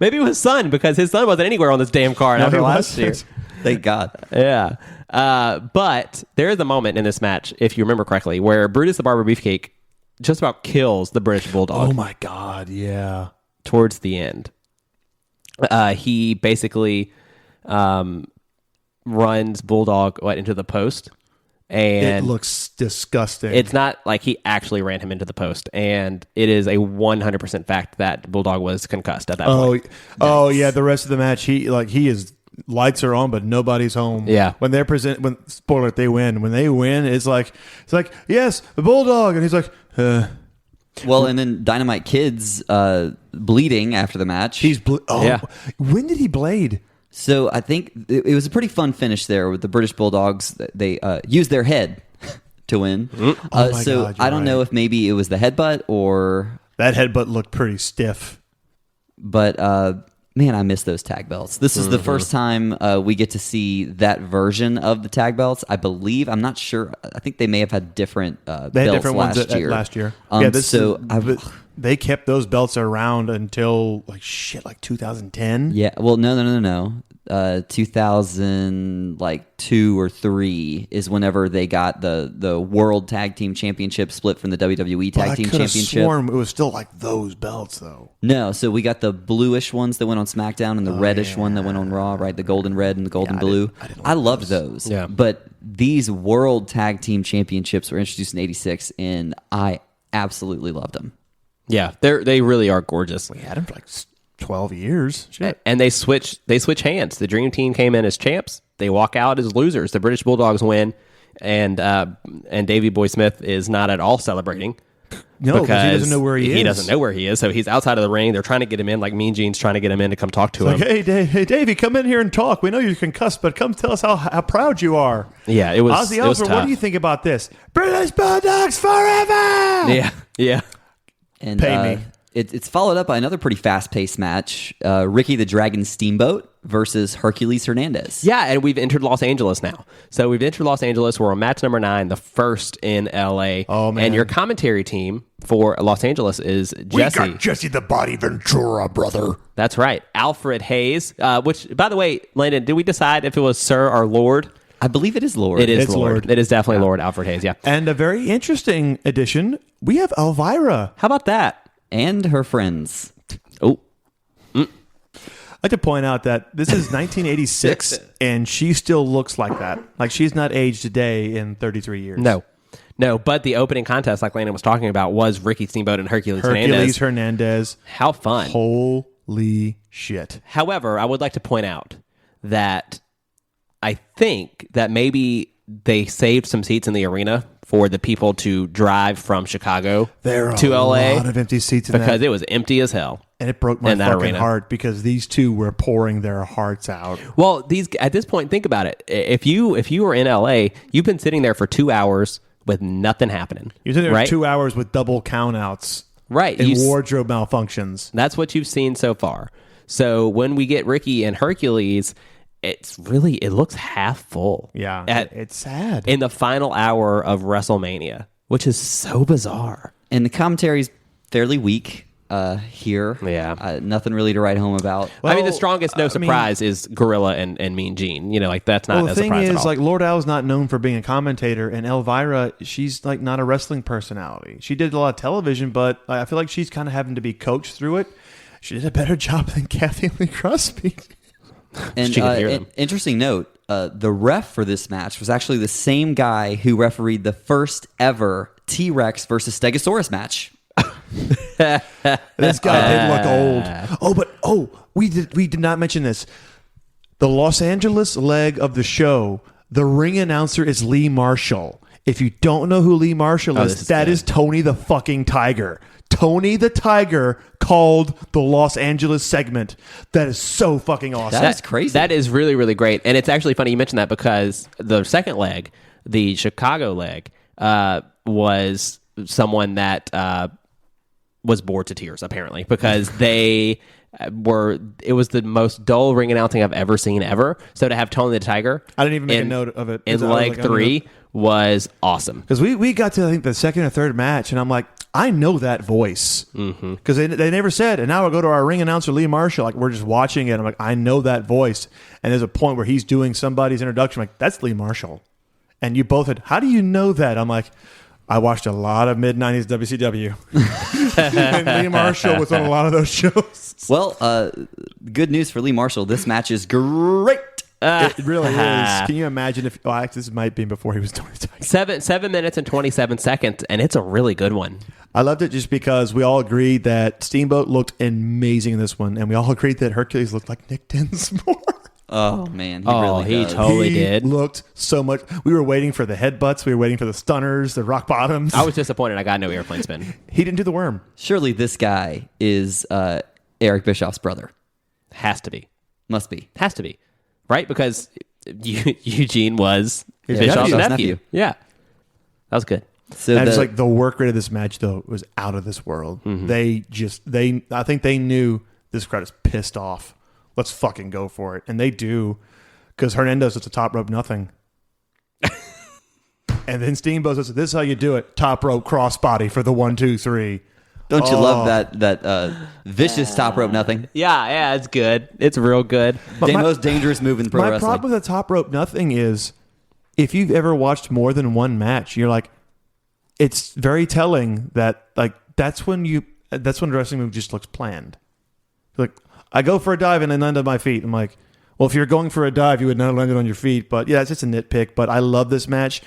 maybe it was his son, because his son wasn't anywhere on this damn card after last year. Thank God. Yeah. But there is a moment in this match, if you remember correctly, where Brutus the Barber Beefcake just about kills the British Bulldog. Oh my God! Yeah. Towards the end, he basically runs Bulldog into the post, and It looks disgusting. it's not like he actually ran him into the post, and it is a 100% fact that Bulldog was concussed at that point. Oh yeah. The rest of the match, he is. Lights are on, but nobody's home. Yeah. When spoiler, they win. When they win, it's like yes, the Bulldog, and he's like, Well, and then Dynamite Kid's bleeding after the match. Yeah. When did he blade? So I think it was a pretty fun finish there with the British Bulldogs. They used their head to win. Oh my so God, you're I don't know right. if maybe it was the headbutt or... That headbutt looked pretty stiff. But man, I miss those tag belts. This is the first time we get to see that version of the tag belts. I believe. I'm not sure. I think they may have had different belts They had different ones last year. They kept those belts around until like 2010. Yeah. Well, no. 2002 or 3 is whenever they got the World Tag Team Championship split from the WWE Tag Team I could have Championship. sworn it was still like those belts though. No, so we got the bluish ones that went on SmackDown and the reddish one that went on Raw, right? The golden red and the golden blue. I didn't I like loved those. Yeah. But these World Tag Team Championships were introduced in '86, and I absolutely loved them. Yeah, they really are gorgeous. We had him for like 12 years. Shit. And they switch hands. The Dream Team came in as champs. They walk out as losers. The British Bulldogs win, and Davey Boy Smith is not at all celebrating. No, because he doesn't know where he is. He doesn't know where he is, so he's outside of the ring. They're trying to get him in, like Mean Gene's trying to get him in to come talk to him. Like, hey, Davey, come in here and talk. We know you can cuss, but come tell us how proud you are. Yeah, it was. Ozzy it was Osbourne, tough. what do you think about this? British Bulldogs forever! Yeah. And Pay me. It's followed up by another pretty fast-paced match. Ricky the Dragon Steamboat versus Hercules Hernandez. Yeah, and we've entered Los Angeles now. So we've entered Los Angeles. We're on match number 9, the first in LA. Oh, man. And your commentary team for Los Angeles is Jesse. We got Jesse the Body Ventura, brother. That's right. Alfred Hayes, which, by the way, Landon, did we decide if it was Sir or Lord? I believe it is Lord. It is It's Lord. Lord. It is definitely Lord Alfred Hayes, yeah. And a very interesting addition, we have Elvira. How about that? And her friends. Oh, I'd like to point out that this is 1986, and she still looks like that. Like, she's not aged a day in 33 years. No, but the opening contest, like Landon was talking about, was Ricky Steamboat and Hercules Hercules Hernandez. Hernandez. How fun. Holy shit. However, I would like to point out that I think that maybe they saved some seats in the arena for the people to drive from Chicago There are to a LA lot of empty seats in because that. it was empty as hell. And it broke my in that fucking arena. heart because these two were pouring their hearts out. Well, these at this point, think about it. If you were in LA, you've been sitting there for 2 hours with nothing happening. You're sitting there right? 2 hours with double countouts. Right. And You s- wardrobe malfunctions. That's what you've seen so far. So when we get Ricky and Hercules, it looks half full. Yeah. At, It's sad. in the final hour of WrestleMania, which is so bizarre. And the commentary's fairly weak here. Yeah. Nothing really to write home about. I mean, the Well, strongest no surprise is Gorilla and Mean Gene. Like that's not Well, a the thing surprise at is, all. like, Lord Al's not known for being a commentator, and Elvira, she's like not a wrestling personality. She did a lot of television, but I feel like she's kind of having to be coached through it. She did a better job than Kathy Lee Crosby. And She can hear them. interesting note, the ref for this match was actually the same guy who refereed the first ever T-Rex versus Stegosaurus match. This guy did look old. We did not mention this. The Los Angeles leg of the show, the ring announcer is Lee Marshall. If you don't know who Lee Marshall this is, is that good. is Tony the fucking Tiger. Tony the Tiger called the Los Angeles segment. That is so fucking awesome. That's crazy. That is really, really great. And it's actually funny you mentioned that because the second leg, the Chicago leg, was someone that was bored to tears, apparently, because it was the most dull ring announcing I've ever seen ever. So to have Tony the Tiger, I didn't even make a note of it. in I was leg like, I don't 3 know. was awesome. Because we got to, I think, the second or third match, and I'm like, I know that voice. Because they never said, and now I go to our ring announcer, Lee Marshall, like, we're just watching it. I'm like, I know that voice. And there's a point where he's doing somebody's introduction. I'm like, that's Lee Marshall. And you both had, how do you know that? I'm like, I watched a lot of mid-90s WCW. And Lee Marshall was on a lot of those shows. Well, good news for Lee Marshall. This match is great. It really is. Can you imagine if, actually, this might be before he was Tony the Tiger. 7 minutes and 27 seconds, and it's a really good one. I loved it just because we all agreed that Steamboat looked amazing in this one, and we all agreed that Hercules looked like Nick Dinsmore. Oh, man. He Oh, really he does. totally He did. looked so much. We were waiting for the headbutts. We were waiting for the stunners, the rock bottoms. I was disappointed I got no airplane spin. He didn't do the worm. Surely this guy is Eric Bischoff's brother. Has to be. Must be. Has to be. Right? Because Eugene was His Bischoff's nephew. nephew. Yeah. That was good. So And it's like the work rate of this match, though, was out of this world. I think they knew this crowd is pissed off. Let's fucking go for it. And they do, because Hernandez is a top rope nothing. And then Steamboat says, this is how you do it. Top rope crossbody for the 1, 2, 3. don't you love that vicious top rope nothing? Yeah, it's good. It's real good. But my- Most dangerous move in pro My wrestling. problem with the top rope nothing is if you've ever watched more than one match, you're like, it's very telling that like that's when the wrestling move just looks planned. Like, I go for a dive and I land on my feet. I'm like, well, if you're going for a dive, you would not land it on your feet. But yeah, it's just a nitpick. But I love this match.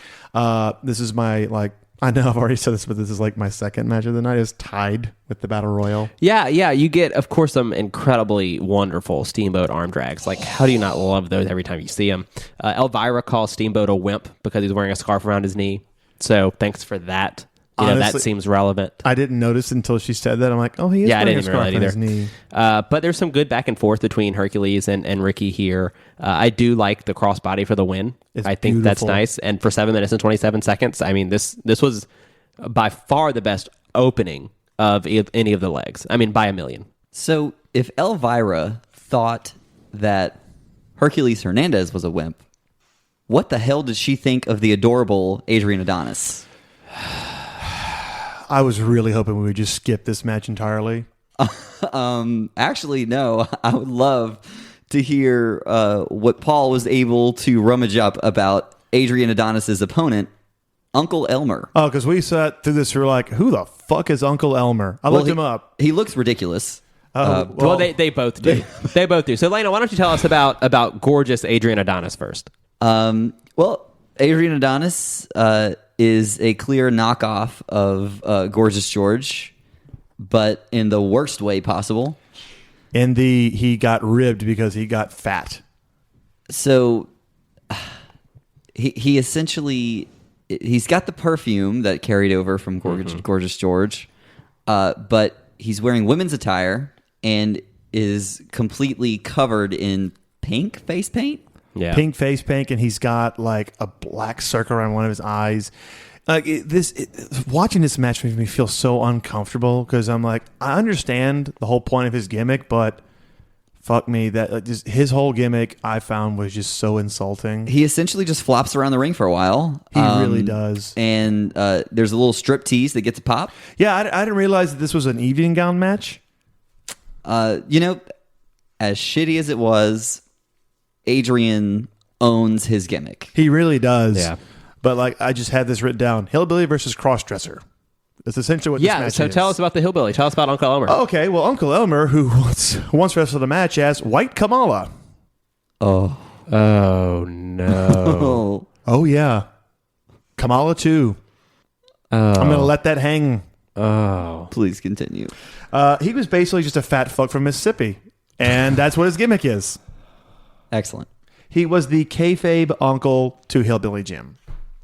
This is my, like, I know I've already said this, but this is like my second match of the night. Is tied with the Battle Royal. Yeah, you get, of course, some incredibly wonderful Steamboat arm drags. Like, how do you not love those every time you see them? Elvira calls Steamboat a wimp because he's wearing a scarf around his knee. So thanks for that. That Honestly, seems relevant. I didn't notice until she said that. I'm like, oh, he is Yeah, I wearing didn't a even scarf realize on either. his knee. But there's some good back and forth between Hercules and Ricky here. I do like the crossbody for the win. It's I think that's beautiful. nice. And for 7 minutes and 27 seconds, I mean, this was by far the best opening of any of the legs. I mean, by a million. So if Elvira thought that Hercules Hernandez was a wimp, what the hell did she think of the adorable Adrian Adonis? I was really hoping we would just skip this match entirely. Actually, no. I would love to hear what Paul was able to rummage up about Adrian Adonis's opponent, Uncle Elmer. Oh, because we sat through this, we were like, who the fuck is Uncle Elmer? I looked him up. He looks ridiculous. Well, they both do. They both do. So, Lena, why don't you tell us about gorgeous Adrian Adonis first? Well, Adrian Adonis is a clear knockoff of Gorgeous George, but in the worst way possible. He got ribbed because he got fat. So he essentially, he's got the perfume that carried over from Gorgeous George, but he's wearing women's attire and is completely covered in pink face paint. Yeah. Pink face paint, and he's got like a black circle around one of his eyes. Watching this match makes me feel so uncomfortable because I'm like, I understand the whole point of his gimmick, but fuck me, that just his whole gimmick I found was just so insulting. He essentially just flops around the ring for a while. He really does. And there's a little strip tease that gets a pop. Yeah, I didn't realize that this was an evening gown match. As shitty as it was, Adrian owns his gimmick. He really does. Yeah. But like, I just had this written down: hillbilly versus crossdresser. That's essentially what this match is. So tell us about the hillbilly. Tell us about Uncle Elmer. Okay, well, Uncle Elmer, who once wrestled a match as White Kamala. Oh no. Oh yeah, Kamala too. I'm gonna let that hang. Oh, please continue. He was basically just a fat fuck from Mississippi, and that's what his gimmick is. Excellent. He was the kayfabe uncle to Hillbilly Jim.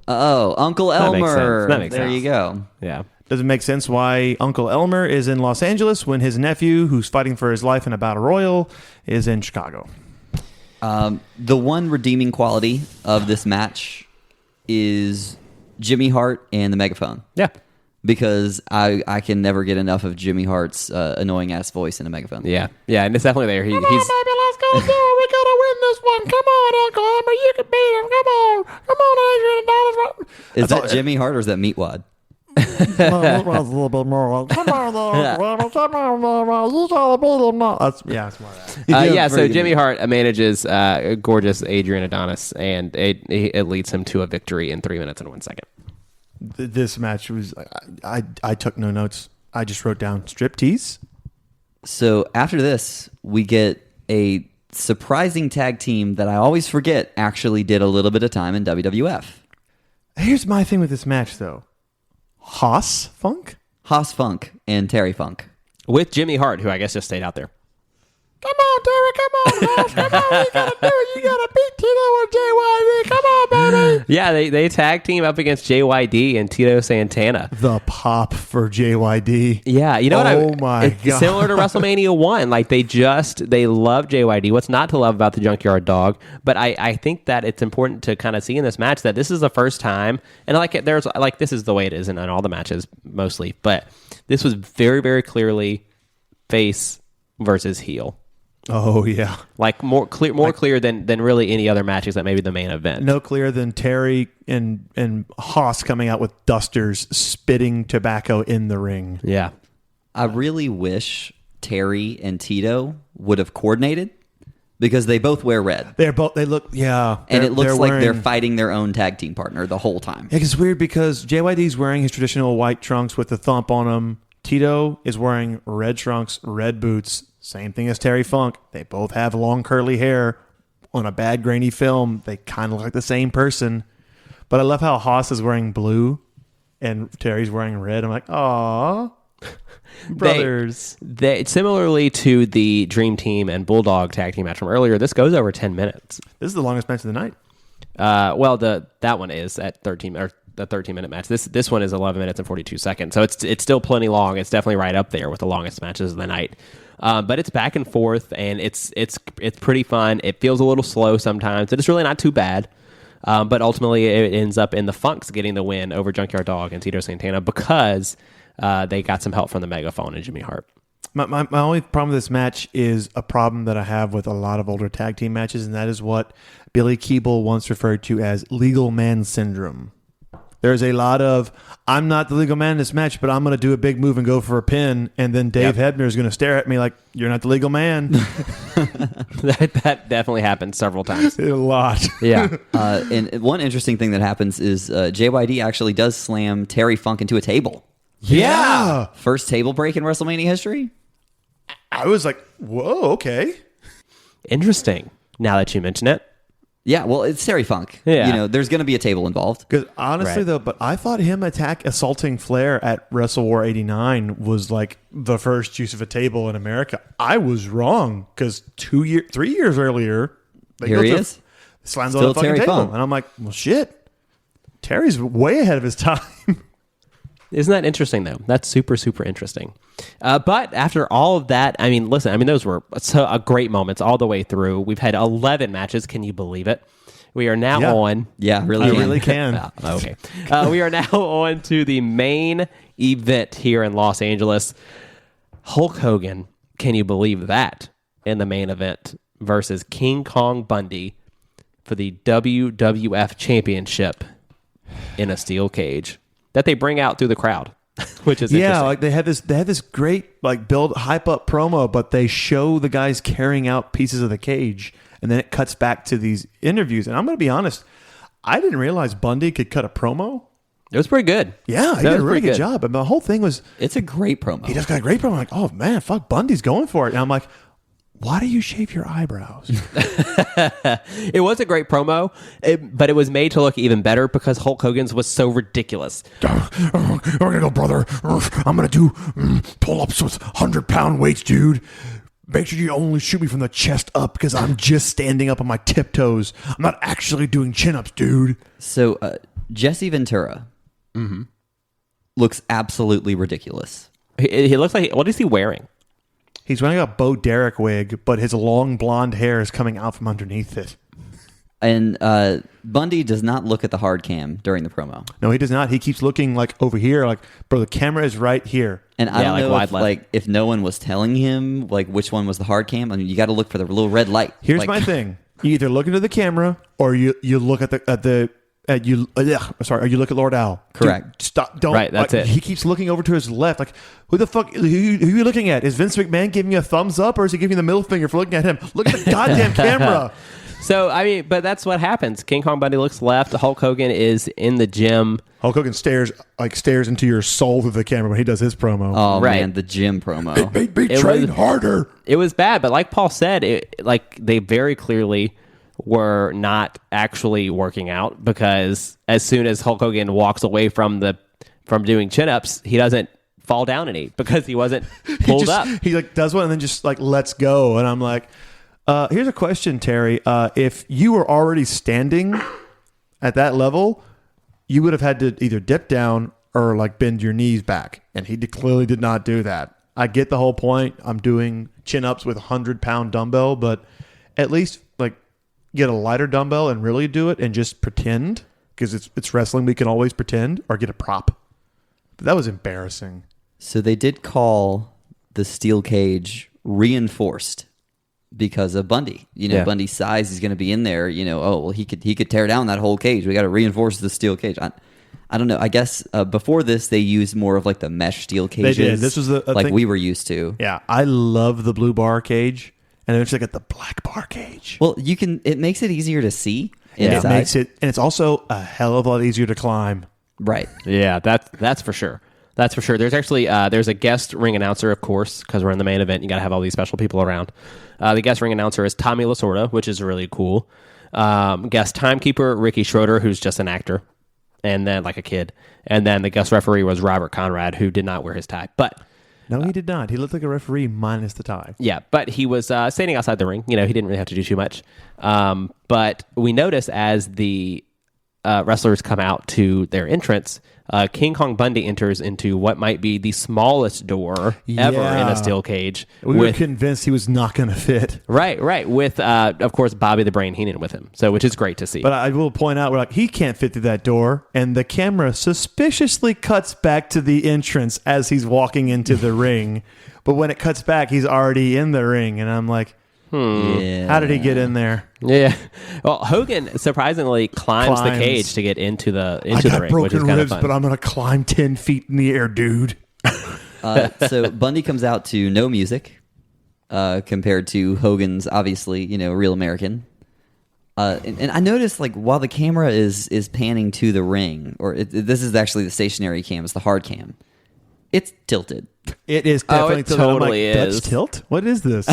Oh, Uncle Elmer. That makes there sense. you go. yeah. Does it make sense why Uncle Elmer is in Los Angeles when his nephew, who's fighting for his life in a battle royal, is in Chicago? The one redeeming quality of this match is Jimmy Hart and the megaphone. Yeah. Because I can never get enough of Jimmy Hart's annoying ass voice in a megaphone. Yeah. Yeah. And it's definitely there. He's. Baby, let's go do it. We gotta win this one. Come on, Uncle Elmer. You can beat him. Come on. Come on, Adrian Adonis. Is that Jimmy Hart or is that Meatwad? A little bit more. Come on, Uncle Elmer. Come on, you gotta beat him now. That's more that. So Jimmy Hart manages gorgeous Adrian Adonis, and it leads him to a victory in 3 minutes and 1 second. This match was, I took no notes. I just wrote down strip tease. So after this, we get a surprising tag team that I always forget actually did a little bit of time in WWF. Here's my thing with this match, though. Haas Funk? Haas Funk and Terry Funk. With Jimmy Hart, who I guess just stayed out there. Come on, Terry. Come on, House. Come on. You gotta do it. You gotta beat Tito and JYD. Come on, baby. Yeah, they tag team up against JYD and Tito Santana. The pop for JYD. Yeah, you know Oh what? my it's God. similar to WrestleMania 1. Like, they love JYD. What's not to love about the Junkyard Dog? But I think that it's important to kind of see in this match that this is the first time, and this is the way it is in all the matches mostly, but this was very, very clearly face versus heel. Oh, yeah. Like more clear than really any other matches that maybe the main event. No clearer than Terry and Haas coming out with dusters spitting tobacco in the ring. Yeah. I really wish Terry and Tito would have coordinated because they both wear red. They look, yeah. And it looks like they're wearing- fighting their own tag team partner the whole time. It's weird because JYD's wearing his traditional white trunks with the thump on them. Tito is wearing red trunks, red boots. Same thing as Terry Funk. They both have long curly hair. On a bad grainy film, they kind of look like the same person. But I love how Haas is wearing blue and Terry's wearing red. I'm like, aw, brothers. They similarly to the Dream Team and Bulldog tag team match from earlier, this goes over 10 minutes. This is the longest match of the night. That one is at 13 or the 13-minute match. This one is 11 minutes and 42 seconds. So it's still plenty long. It's definitely right up there with the longest matches of the night. But it's back and forth, and it's pretty fun. It feels a little slow sometimes. It's really not too bad. But ultimately, it ends up in the Funks getting the win over Junkyard Dog and Tito Santana because they got some help from the Megaphone and Jimmy Hart. My only problem with this match is a problem that I have with a lot of older tag team matches, and that is what Billy Keeble once referred to as legal man syndrome. There's a lot of, I'm not the legal man in this match, but I'm going to do a big move and go for a pin, and then Dave Hebner is going to stare at me like, you're not the legal man. that definitely happened several times. A lot. Yeah. And one interesting thing that happens is JYD actually does slam Terry Funk into a table. Yeah. First table break in WrestleMania history. I was like, whoa, okay. Interesting. Now that you mention it. Yeah, well, it's Terry Funk. Yeah. There's going to be a table involved. Because honestly, Right. though, but I thought him assaulting Flair at Wrestle War 89 was like the first use of a table in America. I was wrong because 3 years earlier, Here he is. slams Still on the fucking Terry table. Funk. And I'm like, well, shit. Terry's way ahead of his time. Isn't that interesting, though? That's super, super interesting. But after all of that, I mean, listen, those were great moments all the way through. We've had 11 matches. Can you believe it? We are now Yeah. on. Yeah, really. I can. really can. Okay. We are now on to the main event here in Los Angeles. Hulk Hogan, can you believe that? In the main event versus King Kong Bundy for the WWF Championship in a steel cage that they bring out through the crowd, which is Yeah, interesting. like they had this great hype up promo, but they show the guys carrying out pieces of the cage, and then it cuts back to these interviews. And I'm going to be honest, I didn't realize Bundy could cut a promo. It was pretty good. Yeah, he That did was a really pretty good job. And the whole thing was, It's a great promo. he just got a great promo. I'm like, oh man, fuck, Bundy's going for it. And I'm like, why do you shave your eyebrows? It was a great promo, but it was made to look even better because Hulk Hogan's was so ridiculous. Okay, no, brother. I'm going to do pull-ups with 100-pound weights, dude. Make sure you only shoot me from the chest up because I'm just standing up on my tiptoes. I'm not actually doing chin-ups, dude. So Jesse Ventura looks absolutely ridiculous. He looks like, what is he wearing? He's wearing a Bo Derek wig, but his long blonde hair is coming out from underneath it. And Bundy does not look at the hard cam during the promo. No, he does not. He keeps looking like over here, like, bro, the camera is right here. And I Yeah, don't like know wide if, left. if no one was telling him which one was the hard cam. I mean, you got to look for the little red light. Here's my thing: you either look into the camera or you look or you look at Lord Al. Correct. Dude, stop! Don't. Right, that's it. He keeps looking over to his left. Like, who the fuck? Who are you looking at? Is Vince McMahon giving you a thumbs up, or is he giving you the middle finger for looking at him? Look at the goddamn camera. So, but that's what happens. King Kong Bundy looks left. Hulk Hogan is in the gym. Hulk Hogan stares into your soul through the camera when he does his promo. Oh, Right. man, the gym promo. Be It trained was- harder. It was bad, but like Paul said, they very clearly were not actually working out because as soon as Hulk Hogan walks away from doing chin-ups, he doesn't fall down any because he wasn't pulled up. He does one and then just lets go. And I'm like, here's a question, Terry. If you were already standing at that level, you would have had to either dip down or bend your knees back. And he clearly did not do that. I get the whole point. I'm doing chin-ups with a 100-pound dumbbell, but at least get a lighter dumbbell and really do it and just pretend, because it's wrestling. We can always pretend, or get a prop. But that was embarrassing. So they did call the steel cage reinforced because of Bundy. Yeah. Bundy's size is going to be in there. He could tear down that whole cage. We got to reinforce the steel cage. I don't know. I guess before this they used more of the mesh steel cages. They did. This was a thing. we were used to. Yeah, I love the blue bar cage, and eventually got the black bar cage. Well, it makes it easier to see It inside. makes it, and it's also a hell of a lot easier to climb. Right. Yeah, that's for sure. That's for sure. There's actually there's a guest ring announcer, of course, because we're in the main event. You got to have all these special people around. The guest ring announcer is Tommy Lasorda, which is really cool. Guest timekeeper Ricky Schroeder, who's just an actor, and then a kid. And then the guest referee was Robert Conrad, who did not wear his tie, but. No, he did not. He looked like a referee minus the tie. Yeah, but he was standing outside the ring. He didn't really have to do too much. But we notice as the wrestlers come out to their entrance, King Kong Bundy enters into what might be the smallest door ever in Yeah. a steel cage. We were convinced he was not going to fit. Right. With, of course, Bobby the Brain Heenan with him, which is great to see. But I will point out, he can't fit through that door, and the camera suspiciously cuts back to the entrance as he's walking into the ring, But when it cuts back, he's already in the ring, and I'm like, Yeah. how did he get in there? Yeah. Well, Hogan surprisingly climbs the cage to get into the ring, which is broken kind of ribs, fun. but I'm gonna climb 10 feet in the air, dude. So Bundy comes out to no music compared to Hogan's, obviously, Real American. And I noticed, like, while the camera is panning to the ring, this is actually the stationary cam, it's the hard cam, it's tilted. It is definitely it tilted. I'm totally like, is. Dutch tilt? What is this?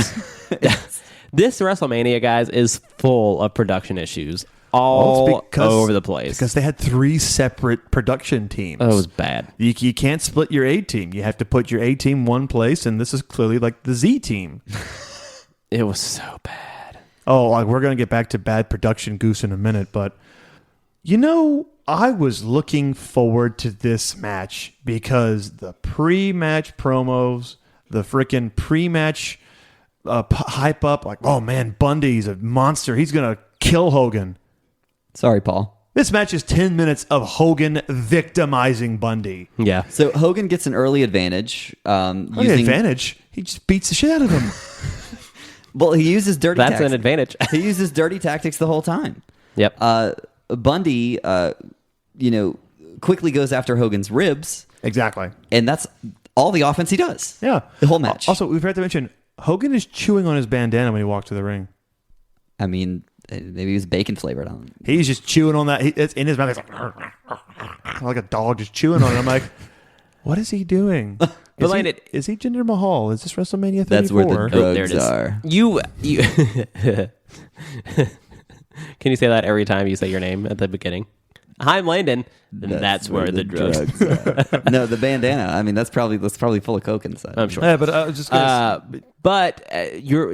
This WrestleMania, guys, is full of production issues all over the place. Because they had 3 separate production teams. Oh, it was bad. You can't split your A team. You have to put your A team one place, and this is clearly like the Z team. It was so bad. Oh, like we're going to get back to bad production goose in a minute, but I was looking forward to this match because the pre-match promos, the freaking pre-match hype up, like, oh man, Bundy's a monster. He's going to kill Hogan. Sorry, Paul. This match is 10 minutes of Hogan victimizing Bundy. Yeah. So Hogan gets an early advantage. Advantage? He just beats the shit out of him. Well, he uses dirty That's tactics. an advantage. He uses dirty tactics the whole time. Yep. Bundy, quickly goes after Hogan's ribs, Exactly. and that's all the offense he does. Yeah. The whole match. Also, we forgot to mention, Hogan is chewing on his bandana when he walked to the ring. I mean, maybe he was bacon flavored on it. He's just chewing on that. It's in his mouth. He's like a dog just chewing on it. I'm like, what is he doing? Is he Jinder Mahal? Is this WrestleMania 34? That's where the there it drugs is. are. You Can you say that every time you say your name at the beginning? Hi, I'm Landon. That's where the drugs are. No, the bandana. I mean, that's probably full of coke inside. I'm sure. Yeah, but I was just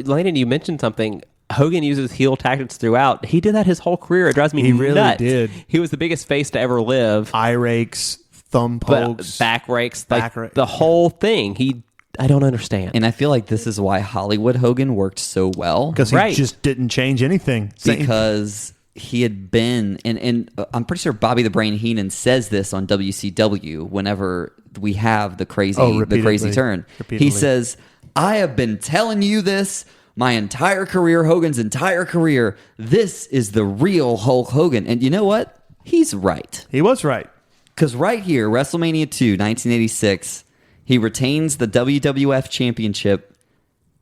Landon, you mentioned something. Hogan uses heel tactics throughout. He did that his whole career. It drives me He really nuts. did. He was the biggest face to ever live. eye rakes, thumb pokes, Back rakes, the whole thing. I don't understand. And I feel like this is why Hollywood Hogan worked so well. because he just didn't change anything. Because he had been, and I'm pretty sure Bobby the Brain Heenan says this on WCW whenever we have the crazy turn. Repeatedly. He says, I have been telling you this my entire career, Hogan's entire career. This is the real Hulk Hogan. And you know what? He's right. He was right. Because right here, WrestleMania 2, 1986, he retains the WWF Championship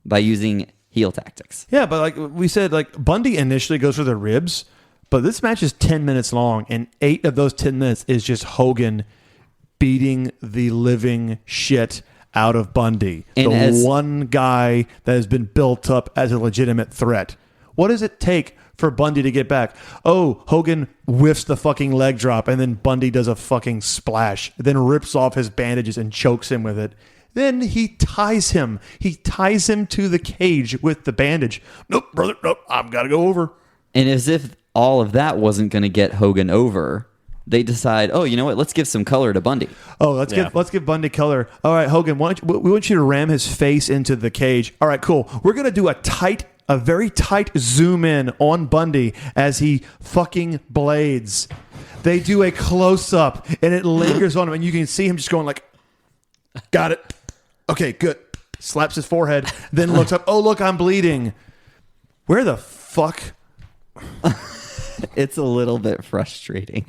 by using heel tactics. Yeah, but like we said, like Bundy initially goes for the ribs, but this match is 10 minutes long, and 8 of those 10 minutes is just Hogan beating the living shit out of Bundy. And one guy that has been built up as a legitimate threat. What does it take for Bundy to get back? Oh, Hogan whiffs the fucking leg drop, and then Bundy does a fucking splash, then rips off his bandages and chokes him with it. Then he ties him. He ties him to the cage with the bandage. Nope, brother, nope, I've got to go over. And as if all of that wasn't going to get Hogan over, they decide, oh, you know what? Let's give some color to Bundy. Oh, let's give Bundy color. All right, Hogan, we want you to ram his face into the cage. All right, cool. We're going to do a very tight zoom in on Bundy as he fucking blades. They do a close up and it lingers on him, and you can see him just going like, got it. Okay, good. Slaps his forehead, then looks up. Oh, look, I'm bleeding. Where the fuck? It's a little bit frustrating.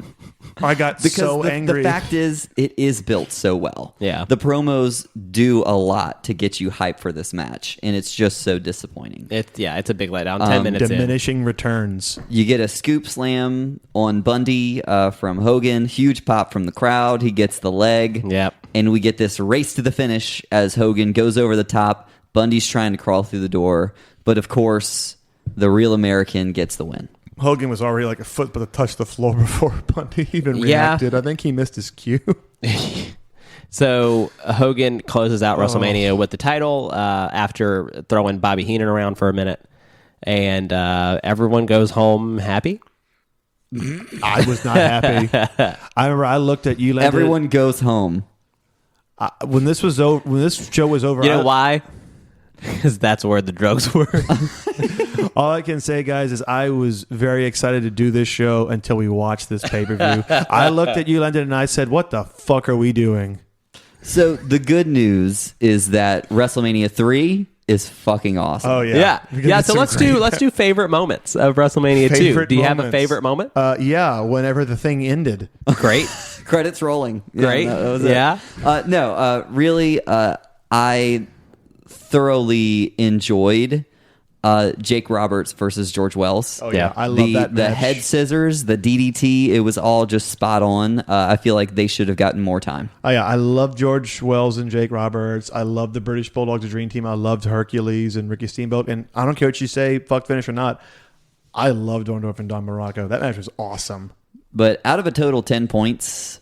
I got so angry. The fact is, it is built so well. Yeah. The promos do a lot to get you hyped for this match, and it's just so disappointing. It's a big letdown. 10 minutes Diminishing returns. You get a scoop slam on Bundy from Hogan. Huge pop from the crowd. He gets the leg. Yep. And we get this race to the finish as Hogan goes over the top. Bundy's trying to crawl through the door. But, of course, the Real American gets the win. Hogan was already like a foot but to touch the floor before Bundy even reacted. I think he missed his cue. So Hogan closes out WrestleMania with the title after throwing Bobby Heenan around for a minute. And everyone goes home happy. I was not happy. I remember I looked at you. Everyone goes home. When this was over. When this show was over, You know why? Because that's where the drugs were. All I can say, guys, is I was very excited to do this show until we watched this pay-per-view. I looked at you, Landon, and I said, what the fuck are we doing? So the good news is that WrestleMania 3 is fucking awesome. Oh yeah, Yeah. So let's do favorite moments of WrestleMania 2. Favorite Do you have a moments. favorite moment? Yeah, whenever the thing ended. Great. Credits rolling. Yeah, Great. that was it. Yeah. Really, I thoroughly enjoyed Jake Roberts versus George Wells. Oh Yeah. I love that The match. head scissors, the DDT, it was all just spot on. I feel like they should have gotten more time. Oh yeah, I love George Wells and Jake Roberts. I love the British Bulldogs, the Dream Team. I loved Hercules and Ricky Steamboat. And I don't care what you say, fuck finish or not. I love Dorndorf and Don Morocco. That match was awesome. But out of a total 10 points,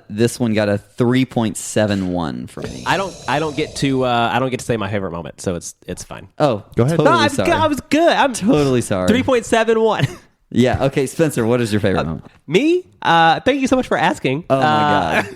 this one got a 3.71 from me. I don't get to say my favorite moment, so it's fine. Oh, Go ahead. Totally No, sorry. I was good. I'm totally sorry. 3.71. Yeah. Okay, Spencer, what is your favorite moment? Me? Thank you so much for asking. Oh my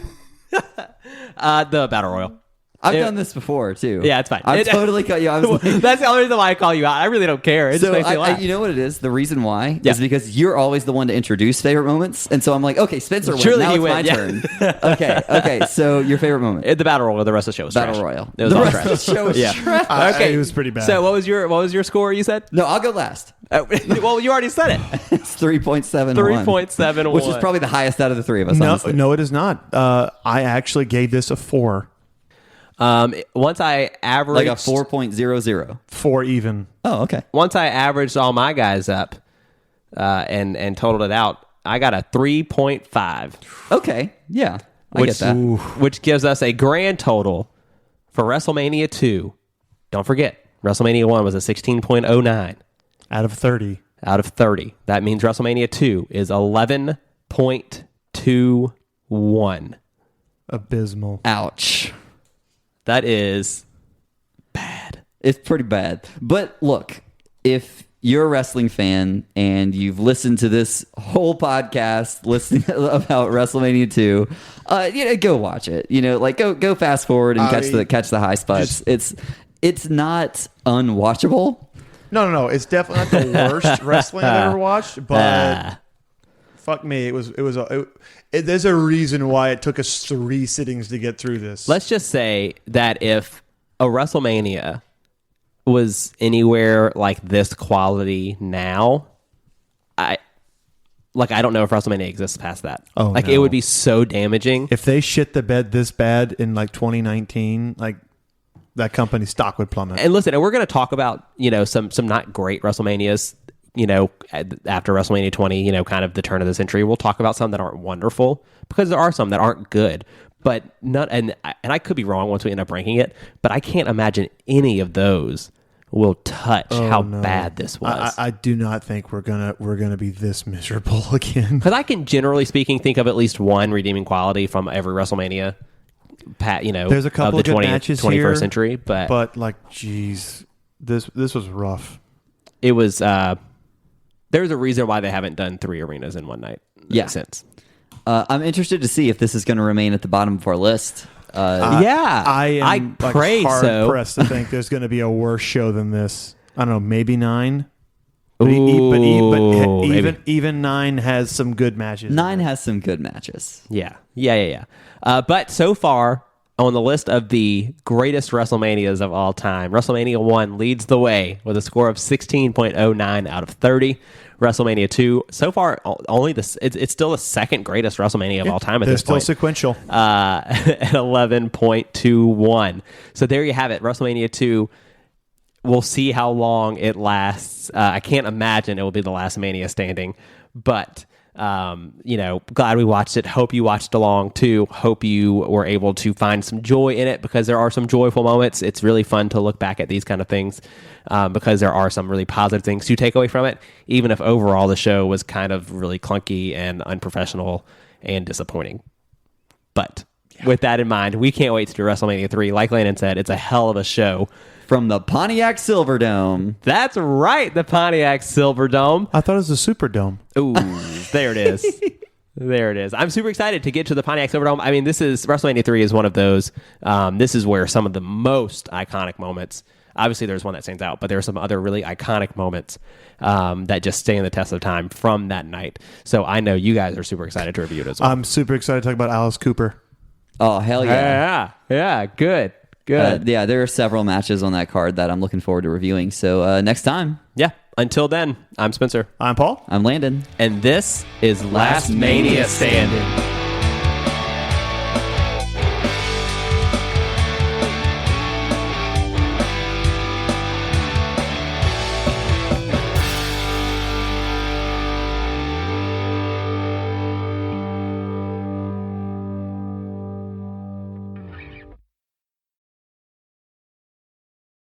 god. The Battle Royal. I've it- done this before too. Yeah, it's fine. I totally cut you. I was like, That's the only reason why I call you out. I really don't care. It just so makes me laugh. you know what it is? The reason why Yeah. is because you're always the one to introduce favorite moments, and so I'm like, okay, Spencer wins. Surely Now he it's my wins, yeah. turn. Okay. So your favorite moment? The Battle Royal. The rest of the show was Battle trash. Royal. It was The all rest trash. of the show was Yeah. trash. Okay, It was pretty bad. So what was your score? You said? No, I'll go last. Well, you already said it. It's 3.71. 3.71. Which is probably the highest out of the three of us. honestly. No, it is not. I actually gave this a 4. Once I averaged like a 4.00. 4 even. Oh, okay. Once I averaged all my guys up and totaled it out, I got a 3.5. Okay. Yeah. I Which, get that. which gives us a grand total for WrestleMania 2. Don't forget, WrestleMania 1 was a 16.09 Out of 30. out of 30. That means WrestleMania 2 is 11.21. Abysmal. Ouch. That is bad. It's pretty bad. But look, if you're a wrestling fan and you've listened to this whole podcast listening about WrestleMania 2, go watch it. Like go fast forward and catch the high spots. It's not unwatchable. No. It's definitely not the worst wrestling I've ever watched, but fuck me, there's a reason why it took us 3 sittings to get through this. Let's just say that if a WrestleMania was anywhere like this quality now, I don't know if WrestleMania exists past that. Oh, It no. would be so damaging. If they shit the bed this bad in like 2019, like that company's stock would plummet. And listen, and we're going to talk about, some not great WrestleManias, after WrestleMania 20, kind of the turn of the century. We'll talk about some that aren't wonderful because there are some that aren't good, but not, and I could be wrong once we end up ranking it, but I can't imagine any of those will touch how no. bad this was. I do not think we're gonna be this miserable again. Because I can, generally speaking, think of at least one redeeming quality from every WrestleMania, There's a couple of the of good matches 21st here, century, but like, geez, this was rough. it was. There's a reason why they haven't done 3 arenas in one night. Yeah. Since. I'm interested to see if this is going to remain at the bottom of our list. I pray hard so. pressed to think there's going to be a worse show than this. I don't know, maybe 9. But, Ooh, maybe. even 9 has some good matches. 9 has some good matches. Yeah. But so far on the list of the greatest WrestleManias of all time, WrestleMania 1 leads the way with a score of 16.09 out of 30. WrestleMania 2, so far, it's still the second greatest WrestleMania of all time at They're this still point. sequential. At 11.21. So there you have it. WrestleMania 2. We'll see how long it lasts. I can't imagine it will be the last Mania standing, but glad we watched it. Hope you watched along too. Hope you were able to find some joy in it because there are some joyful moments. It's really fun to look back at these kind of things because there are some really positive things to take away from it, even if overall the show was kind of really clunky and unprofessional and disappointing. But with that in mind, we can't wait to do WrestleMania 3. Like Landon said, it's a hell of a show. From the Pontiac Silverdome. That's right, the Pontiac Silverdome. I thought it was a Superdome. Ooh, there it is. There it is. I'm super excited to get to the Pontiac Silverdome. I mean, WrestleMania 3 is one of those. This is where some of the most iconic moments, obviously there's one that stands out, but there are some other really iconic moments that just stand the test of time from that night. So I know you guys are super excited to review it as well. I'm super excited to talk about Alice Cooper. Oh, hell yeah. Yeah. Good. Yeah, there are several matches on that card that I'm looking forward to reviewing. So next time. Yeah. Until then, I'm Spencer. I'm Paul. I'm Landon. And this is Last Mania Standing.